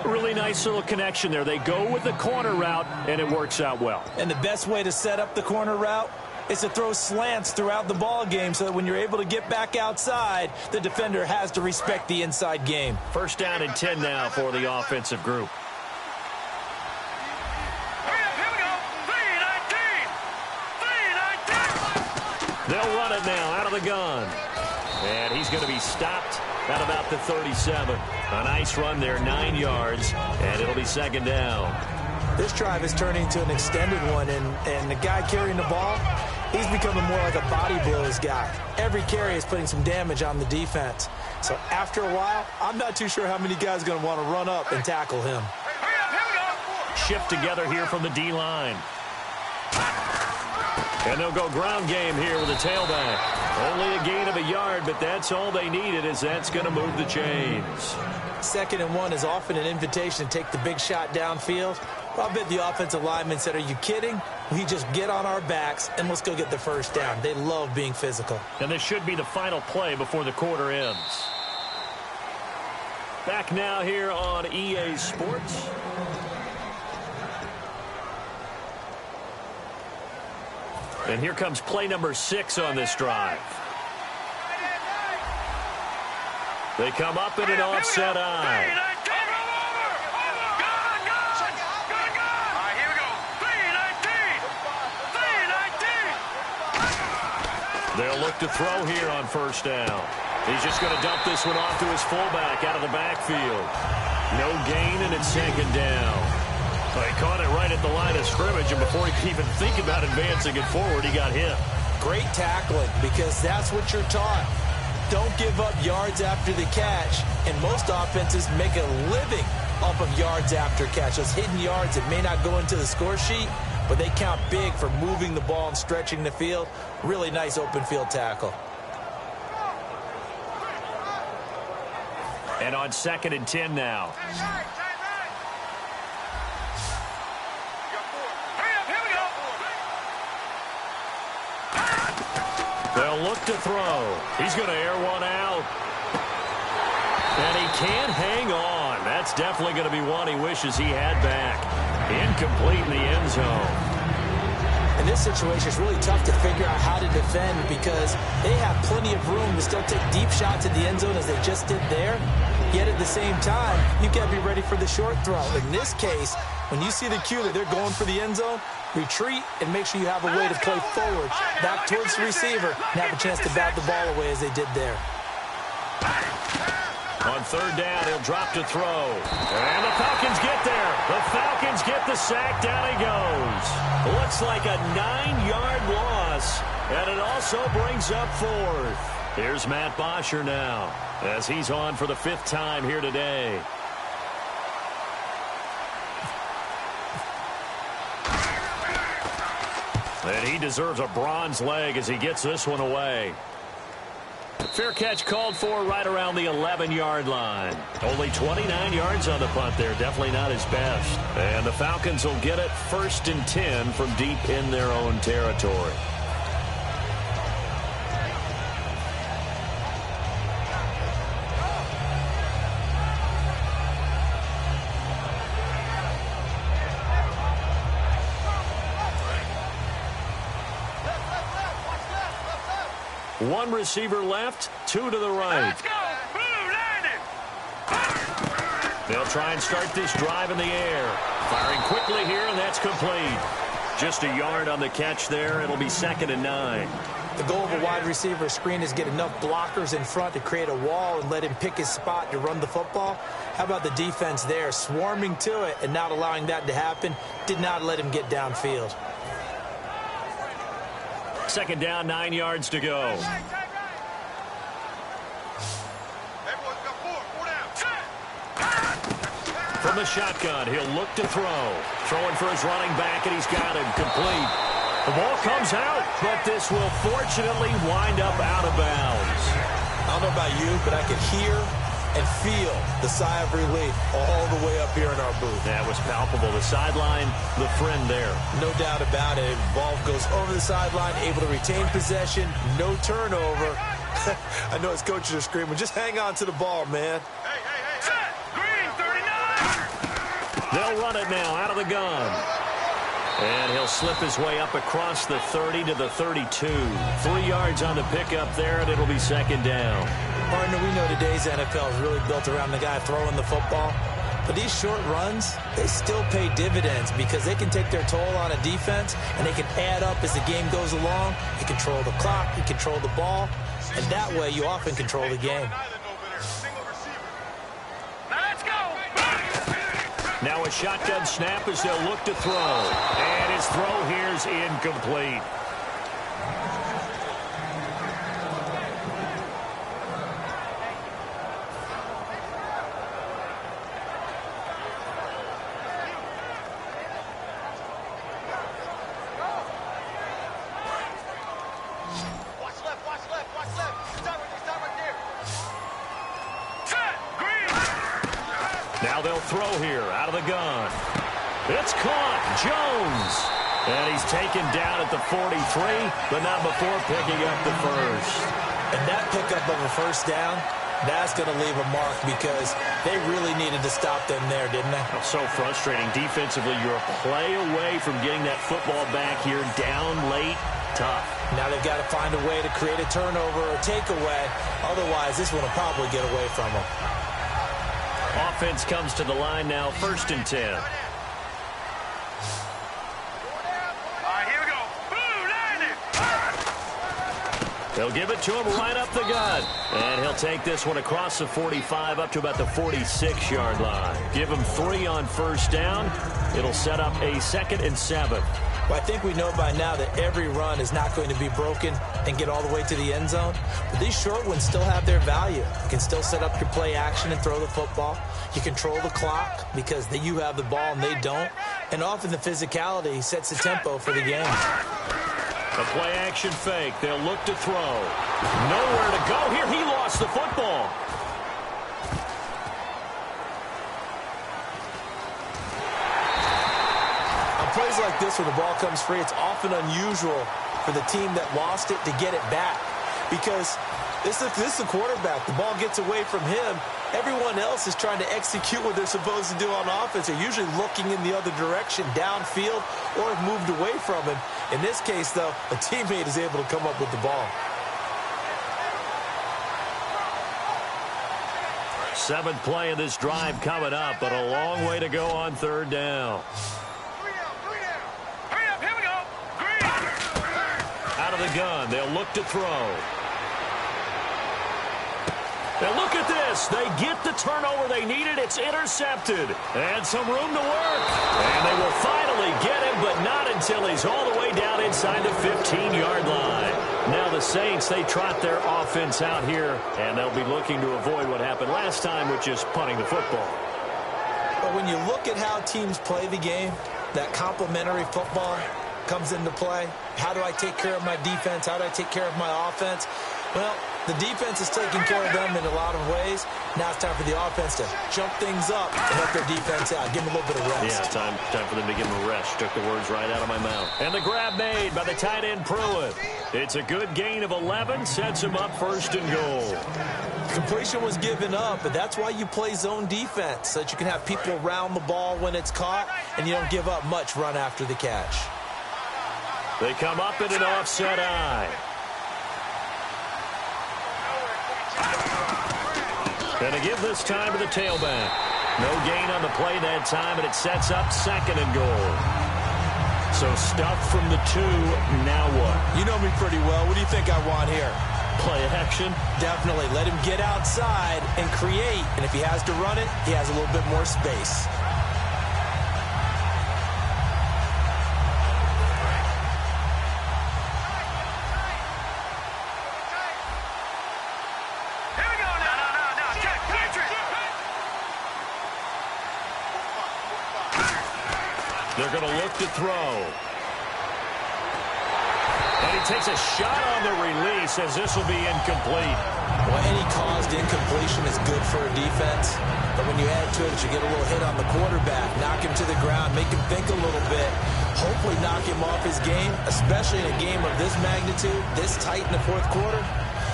Really nice little connection there. They go with the corner route, and it works out well. And the best way to set up the corner route is to throw slants throughout the ball game so that when you're able to get back outside, the defender has to respect the inside game. 1st down and 10 now for the offensive group. They'll run it now out of the gun. And he's going to be stopped at about the 37. A nice run there, 9 yards, and it'll be 2nd down. This drive is turning into an extended one, and the guy carrying the ball, he's becoming more like a body blows guy. Every carry is putting some damage on the defense. So after a while, I'm not too sure how many guys are going to want to run up and tackle him. Shift together here from the D-line. And they'll go ground game here with a tailback. Only a gain of a yard, but that's all they needed, as that's going to move the chains. 2nd and 1 is often an invitation to take the big shot downfield. I bet the offensive lineman said, are you kidding? We just get on our backs and let's go get the first down. They love being physical. And this should be the final play before the quarter ends. Back now here on EA Sports. And here comes play number 6 on this drive. They come up in an offset eye. They'll look to throw here on first down. He's just going to dump this one off to his fullback out of the backfield. No gain, and it's 2nd down. He caught it right at the line of scrimmage, and before he could even think about advancing it forward, he got hit. Great tackling, because that's what you're taught. Don't give up yards after the catch, and most offenses make a living off of yards after catch. Those hidden yards that may not go into the score sheet, but they count big for moving the ball and stretching the field. Really nice open field tackle. And on 2nd and 10 now. They'll look to throw. He's going to air one out. And he can't hang on. That's definitely going to be one he wishes he had back. Incomplete in the end zone. In this situation, it's really tough to figure out how to defend because they have plenty of room to still take deep shots at the end zone as they just did there. Yet at the same time, you've got to be ready for the short throw. In this case, when you see the cue that they're going for the end zone, retreat and make sure you have a way to play forward, back towards the receiver, and have a chance to bat the ball away as they did there. On 3rd down, he'll drop to throw. And the Falcons get there. The Falcons get the sack. Down he goes. Looks like a 9-yard loss. And it also brings up 4th. Here's Matt Bosher now as he's on for the 5th time here today. And he deserves a bronze leg as he gets this one away. Fair catch called for right around the 11-yard line. Only 29 yards on the punt there. Definitely not his best. And the Falcons will get it 1st and 10 from deep in their own territory. One receiver left, 2 to the right. Let's go. Blue landed. They'll try and start this drive in the air. Firing quickly here, and that's complete. Just a yard on the catch there. It'll be 2nd and 9. The goal of a wide receiver screen is get enough blockers in front to create a wall and let him pick his spot to run the football. How about the defense there? Swarming to it and not allowing that to happen. Did not let him get downfield. 2nd down, 9 yards to go. From the shotgun, he'll look to throw. Throwing for his running back, and he's got him complete. The ball comes out, but this will fortunately wind up out of bounds. I don't know about you, but I can hear and feel the sigh of relief all the way up here in our booth. That was palpable. The sideline, the friend there. No doubt about it. Ball goes over the sideline, able to retain possession, no turnover. I know his coaches are screaming, just hang on to the ball, man. Set. Green 39. They'll run it now out of the gun. And he'll slip his way up across the 30 to the 32. 3 yards on the pickup there, and it'll be 2nd down. Partner, we know today's NFL is really built around the guy throwing the football. But these short runs, they still pay dividends because they can take their toll on a defense, and they can add up as the game goes along. You control the clock, you control the ball, and that way you often control the game. Let's go. Now a shotgun snap as they'll look to throw. And his throw here is incomplete. Now they'll throw here out of the gun. It's caught. Jones. And he's taken down at the 43, but not before picking up the first. And that pickup of a first down, that's going to leave a mark because they really needed to stop them there, didn't they? Oh, so frustrating. Defensively, you're a play away from getting that football back here down late. Tough. Now they've got to find a way to create a turnover or takeaway. Otherwise, this one will probably get away from them. Offense comes to the line now, 1st and 10. All right, here we go. Boom, They'll give it to him right up the gut. And he'll take this one across the 45 up to about the 46-yard line. Give him 3 on first down. It'll set up a 2nd and 7. Well, I think we know by now that every run is not going to be broken and get all the way to the end zone. But these short ones still have their value. You can still set up your play action and throw the football. You control the clock because you have the ball and they don't. And often the physicality sets the tempo for the game. A play action fake. They'll look to throw. Nowhere to go here. He lost the football. Plays like this where the ball comes free, it's often unusual for the team that lost it to get it back because this is the quarterback. The ball gets away from him. Everyone else is trying to execute what they're supposed to do on offense. They're usually looking in the other direction, downfield, or have moved away from him. In this case, though, a teammate is able to come up with the ball. 7th play of this drive coming up, but a long way to go on 3rd down. Out of the gun, they'll look to throw. Now look at this. They get the turnover they needed. It's intercepted. And some room to work. And they will finally get him, but not until he's all the way down inside the 15-yard line. Now the Saints, they trot their offense out here, and they'll be looking to avoid what happened last time, which is punting the football. But when you look at how teams play the game, that complementary football comes into play. How do I take care of my defense? How do I take care of my offense? Well, the defense is taking care of them in a lot of ways. Now it's time for the offense to jump things up and help their defense out. Give them a little bit of rest. Yeah, time for them to give them a rest. Took the words right out of my mouth. And the grab made by the tight end Pruitt. It's a good gain of 11. Sets him up 1st and goal. Completion was given up, but that's why you play zone defense, so that you can have people around the ball when it's caught, and you don't give up much run after the catch. They come up in an offset eye. And to give this time to the tailback. No gain on the play that time, and it sets up 2nd and goal. So stuffed from the 2, now what? You know me pretty well. What do you think I want here? Play action? Definitely. Let him get outside and create. And if he has to run it, he has a little bit more space. They're going to look to throw. And he takes a shot on the release as this will be incomplete. Well, any caused incompletion is good for a defense. But when you add to it, you get a little hit on the quarterback, knock him to the ground, make him think a little bit, hopefully knock him off his game, especially in a game of this magnitude, this tight in the 4th quarter.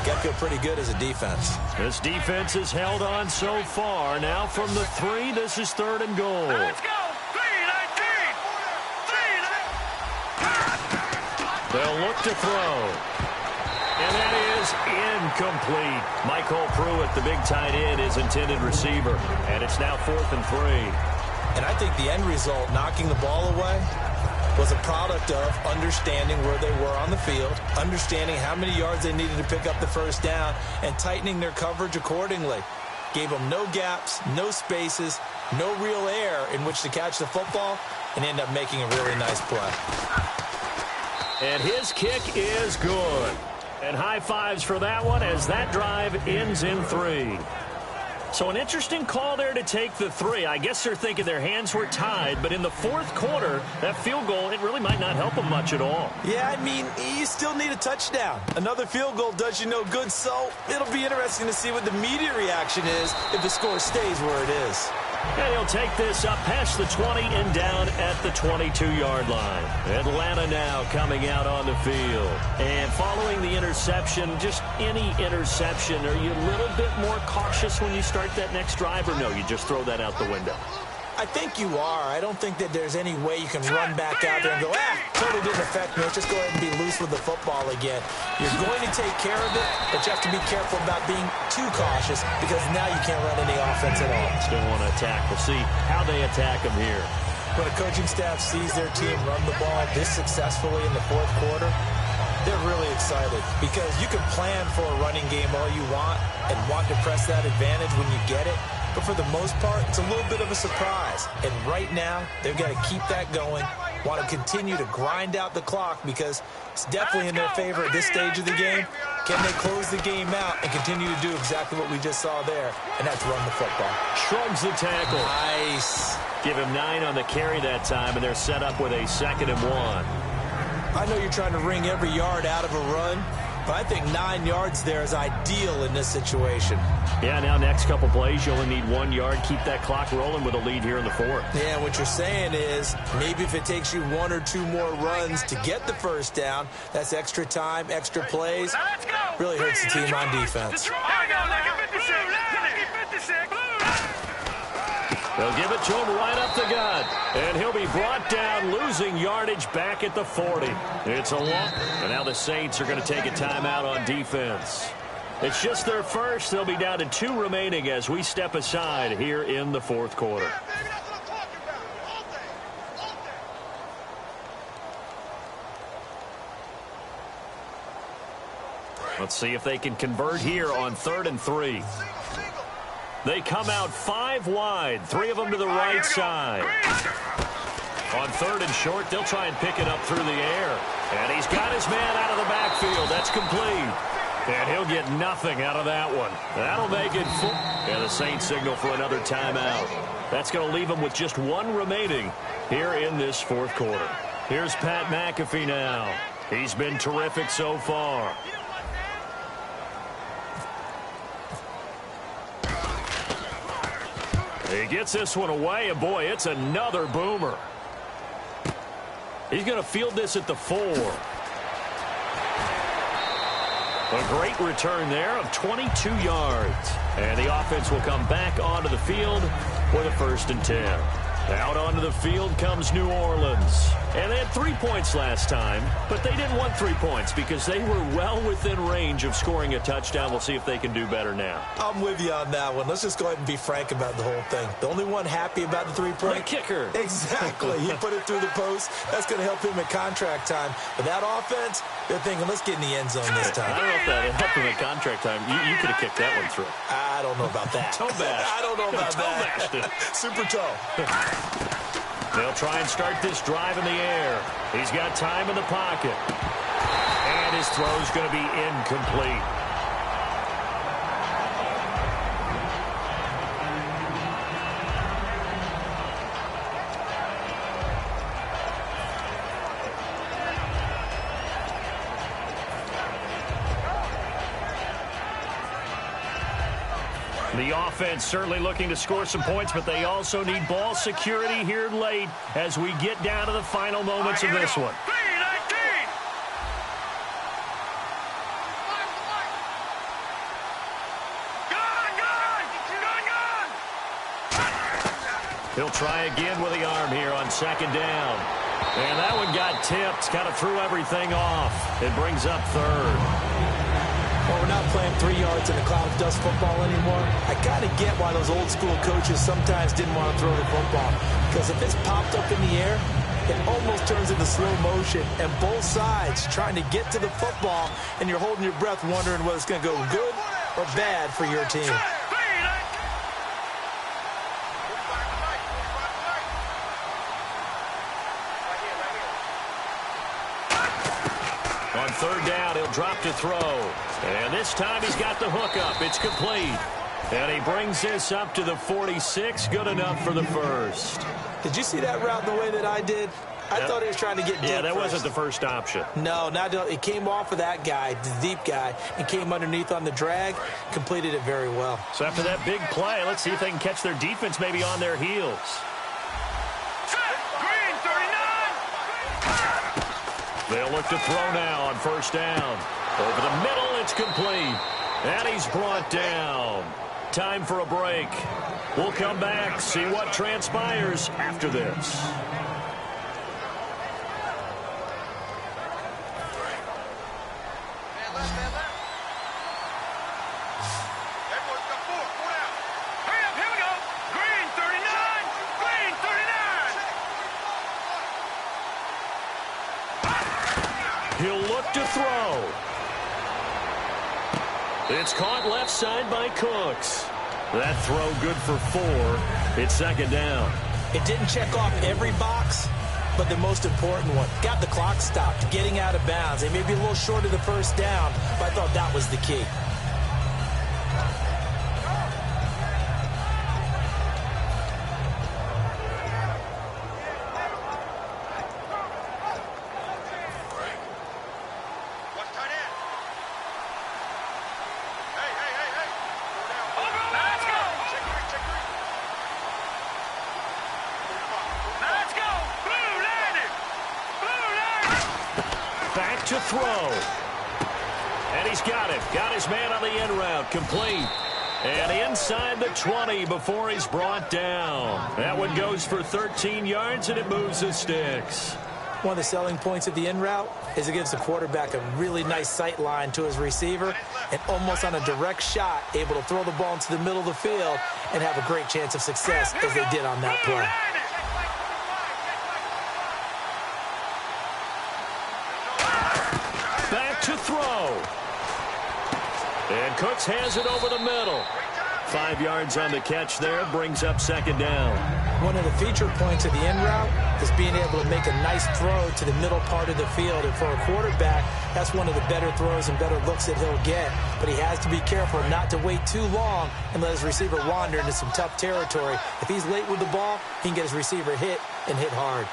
Got to feel pretty good as a defense. This defense has held on so far. Now from the 3, this is 3rd and goal. Let's go. They'll look to throw. And that is incomplete. Michael Pruitt, the big tight end, is intended receiver. And it's now 4th and 3. And I think the end result, knocking the ball away, was a product of understanding where they were on the field, understanding how many yards they needed to pick up the first down, and tightening their coverage accordingly. gave them no gaps, no spaces, no real air in which to catch the football, and end up making a really nice play. And his kick is good. And high fives for that one as that drive ends in 3. So an interesting call there to take the 3. I guess they're thinking their hands were tied, but in the fourth quarter, that field goal, it really might not help them much at all. Yeah, I mean, you still need a touchdown. Another field goal does you no good, so it'll be interesting to see what the media reaction is if the score stays where it is. And he'll take this up past the 20 and down at the 22-yard line. Atlanta now coming out on the field. And following the interception, just any interception, are you a little bit more cautious when you start that next drive, or no, you just throw that out the window? I think you are. I don't think that there's any way you can run back out there and go, totally didn't affect me. Let's just go ahead and be loose with the football again. You're going to take care of it, but you have to be careful about being too cautious because now you can't run any offense at all. Still want to attack. We'll see how they attack them here. When a coaching staff sees their team run the ball this successfully in the fourth quarter, they're really excited because you can plan for a running game all you want and want to press that advantage when you get it. But for the most part, it's a little bit of a surprise. And right now, they've got to keep that going, want to continue to grind out the clock because it's definitely in their favor at this stage of the game. Can they close the game out and continue to do exactly what we just saw there, and that's run the football? Shrugs the tackle. Nice. Give him 9 on the carry that time, and they're set up with a 2nd and 1. I know you're trying to wring every yard out of a run, but I think 9 yards there is ideal in this situation. Yeah, now next couple plays, you only need 1 yard. Keep that clock rolling with a lead here in the 4th. Yeah, what you're saying is maybe if it takes you 1 or 2 more runs to get the first down, that's extra time, extra plays. Really hurts the team on defense. They'll give it to him right up the gut. And he'll be brought down, losing yardage back at the 40. It's a long. And now the Saints are going to take a timeout on defense. It's just their first. They'll be down to 2 remaining as we step aside here in the fourth quarter. Let's see if they can convert here on 3rd and 3. They come out 5 wide, 3 of them to the right side. On 3rd and short, they'll try and pick it up through the air. And he's got his man out of the backfield. That's complete. And he'll get nothing out of that one. That'll make it full. And the Saints signal for another timeout. That's going to leave them with just 1 remaining here in this fourth quarter. Here's Pat McAfee now. He's been terrific so far. He gets this one away, and boy, it's another boomer. He's going to field this at the 4. A great return there of 22 yards. And the offense will come back onto the field with a 1st and 10. Out onto the field comes New Orleans. And they had 3 points last time, but they didn't want 3 points because they were well within range of scoring a touchdown. We'll see if they can do better now. I'm with you on that one. Let's just go ahead and be frank about the whole thing. The only one happy about the 3-point. The kicker. Exactly. He put it through the post. That's going to help him at contract time. But that offense, they're thinking, let's get in the end zone this time. I don't know if that helped him at contract time. You could have kicked that one through. I don't know about that. Toe bash. I don't know about that. Toe bashed it. Super toe. They'll try and start this drive in the air. He's got time in the pocket. And his throw's going to be incomplete. The offense certainly looking to score some points, but they also need ball security here late as we get down to the final moments of this one. He'll try again with the arm here on 2nd down. And that one got tipped, kind of threw everything off. It brings up 3rd. Well, we're not playing 3 yards in a cloud of dust football anymore. I kind of get why those old school coaches sometimes didn't want to throw the football. Because if it's popped up in the air, it almost turns into slow motion. And both sides trying to get to the football, and you're holding your breath wondering whether it's going to go good or bad for your team. third down. He'll drop to throw. And this time he's got the hook up. It's complete. And he brings this up to the 46. Good enough for the first. Did you see that route the way that I did? I thought he was trying to get deep. Yeah, that first. wasn't the first option. No, it came off of that guy, the deep guy, and came underneath on the drag, completed it very well. So after that big play, let's see if they can catch their defense maybe on their heels. Green 39. They'll look to throw now on first down. Over the middle, it's complete. And he's brought down. Time for a break. We'll come back, see what transpires after this. He'll look to throw. It's caught left side by Cooks. That throw good for 4. It's second down. It didn't check off every box, but the most important one. Got the clock stopped, getting out of bounds. They may be a little short of the first down, but I thought that was the key. To throw. And he's got it. Got his man on the end route. Complete. And inside the 20 before he's brought down. That one goes for 13 yards, and it moves the sticks. One of the selling points of the in route is it gives the quarterback a really nice sight line to his receiver and almost on a direct shot able to throw the ball into the middle of the field and have a great chance of success as they did on that play. To throw. And Cooks has it over the middle. 5 yards on the catch there. Brings up second down. One of the feature points of the in route is being able to make a nice throw to the middle part of the field. And for a quarterback, that's one of the better throws and better looks that he'll get. But he has to be careful not to wait too long and let his receiver wander into some tough territory. If he's late with the ball, he can get his receiver hit and hit hard.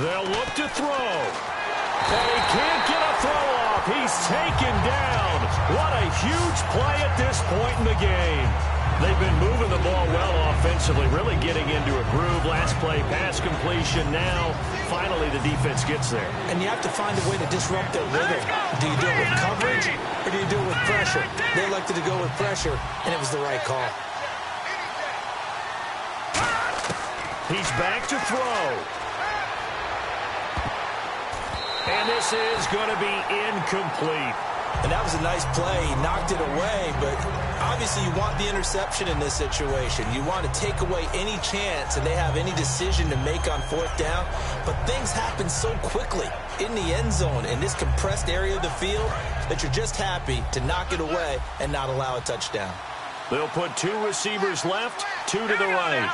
They'll look to throw. And he can't get a throw off. He's taken down. What a huge play at this point in the game. They've been moving the ball well offensively, really getting into a groove. Last play, pass completion. Now, finally, the defense gets there. And you have to find a way to disrupt their rhythm. Do you do it with coverage or do you do it with pressure? They elected to go with pressure, and it was the right call. He's back to throw. And this is going to be incomplete. And that was a nice play. He knocked it away, but obviously you want the interception in this situation. You want to take away any chance and they have any decision to make on fourth down. But things happen so quickly in the end zone in this compressed area of the field that you're just happy to knock it away and not allow a touchdown. They'll put 2 receivers left, 2 to the right.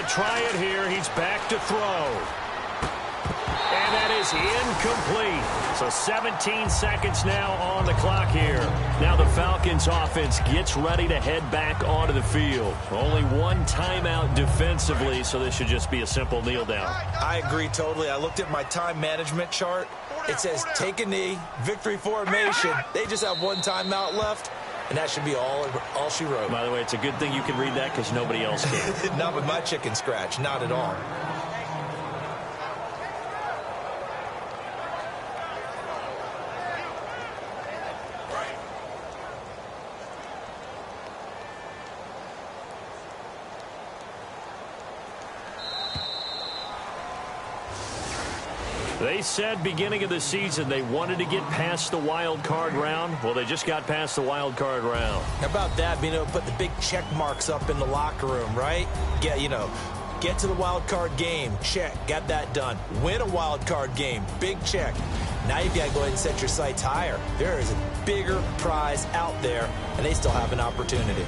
Try it here. He's back to throw. And that is incomplete. So 17 seconds now on the clock here. Now the Falcons offense gets ready to head back onto the field. Only one timeout defensively, so this should just be a simple kneel down. I agree totally. I looked at my time management chart. It says take a knee, victory formation. They just have one timeout left. And that should be all she wrote. By the way, it's a good thing you can read that because nobody else can. Not with my chicken scratch. Not at all. They said beginning of the season they wanted to get past the wild card round. Well, they just got past the wild card round. How about that, being able to put the big check marks up in the locker room, right? Yeah, you know, Get to the wild card game. Check. Got that done. Win a wild card game. Big check. Now you've got to go ahead and set your sights higher. There is a bigger prize out there, and they still have an opportunity.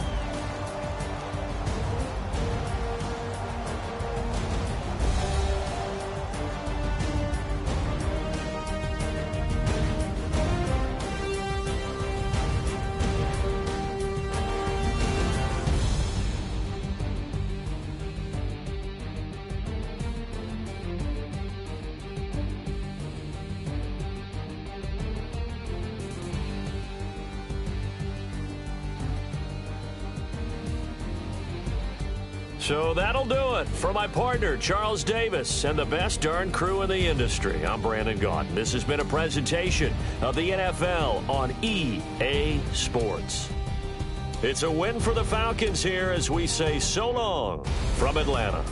So that'll do it. For my partner, Charles Davis, and the best darn crew in the industry, I'm Brandon Gaudin. This has been a presentation of the NFL on EA Sports. It's a win for the Falcons here as we say so long from Atlanta.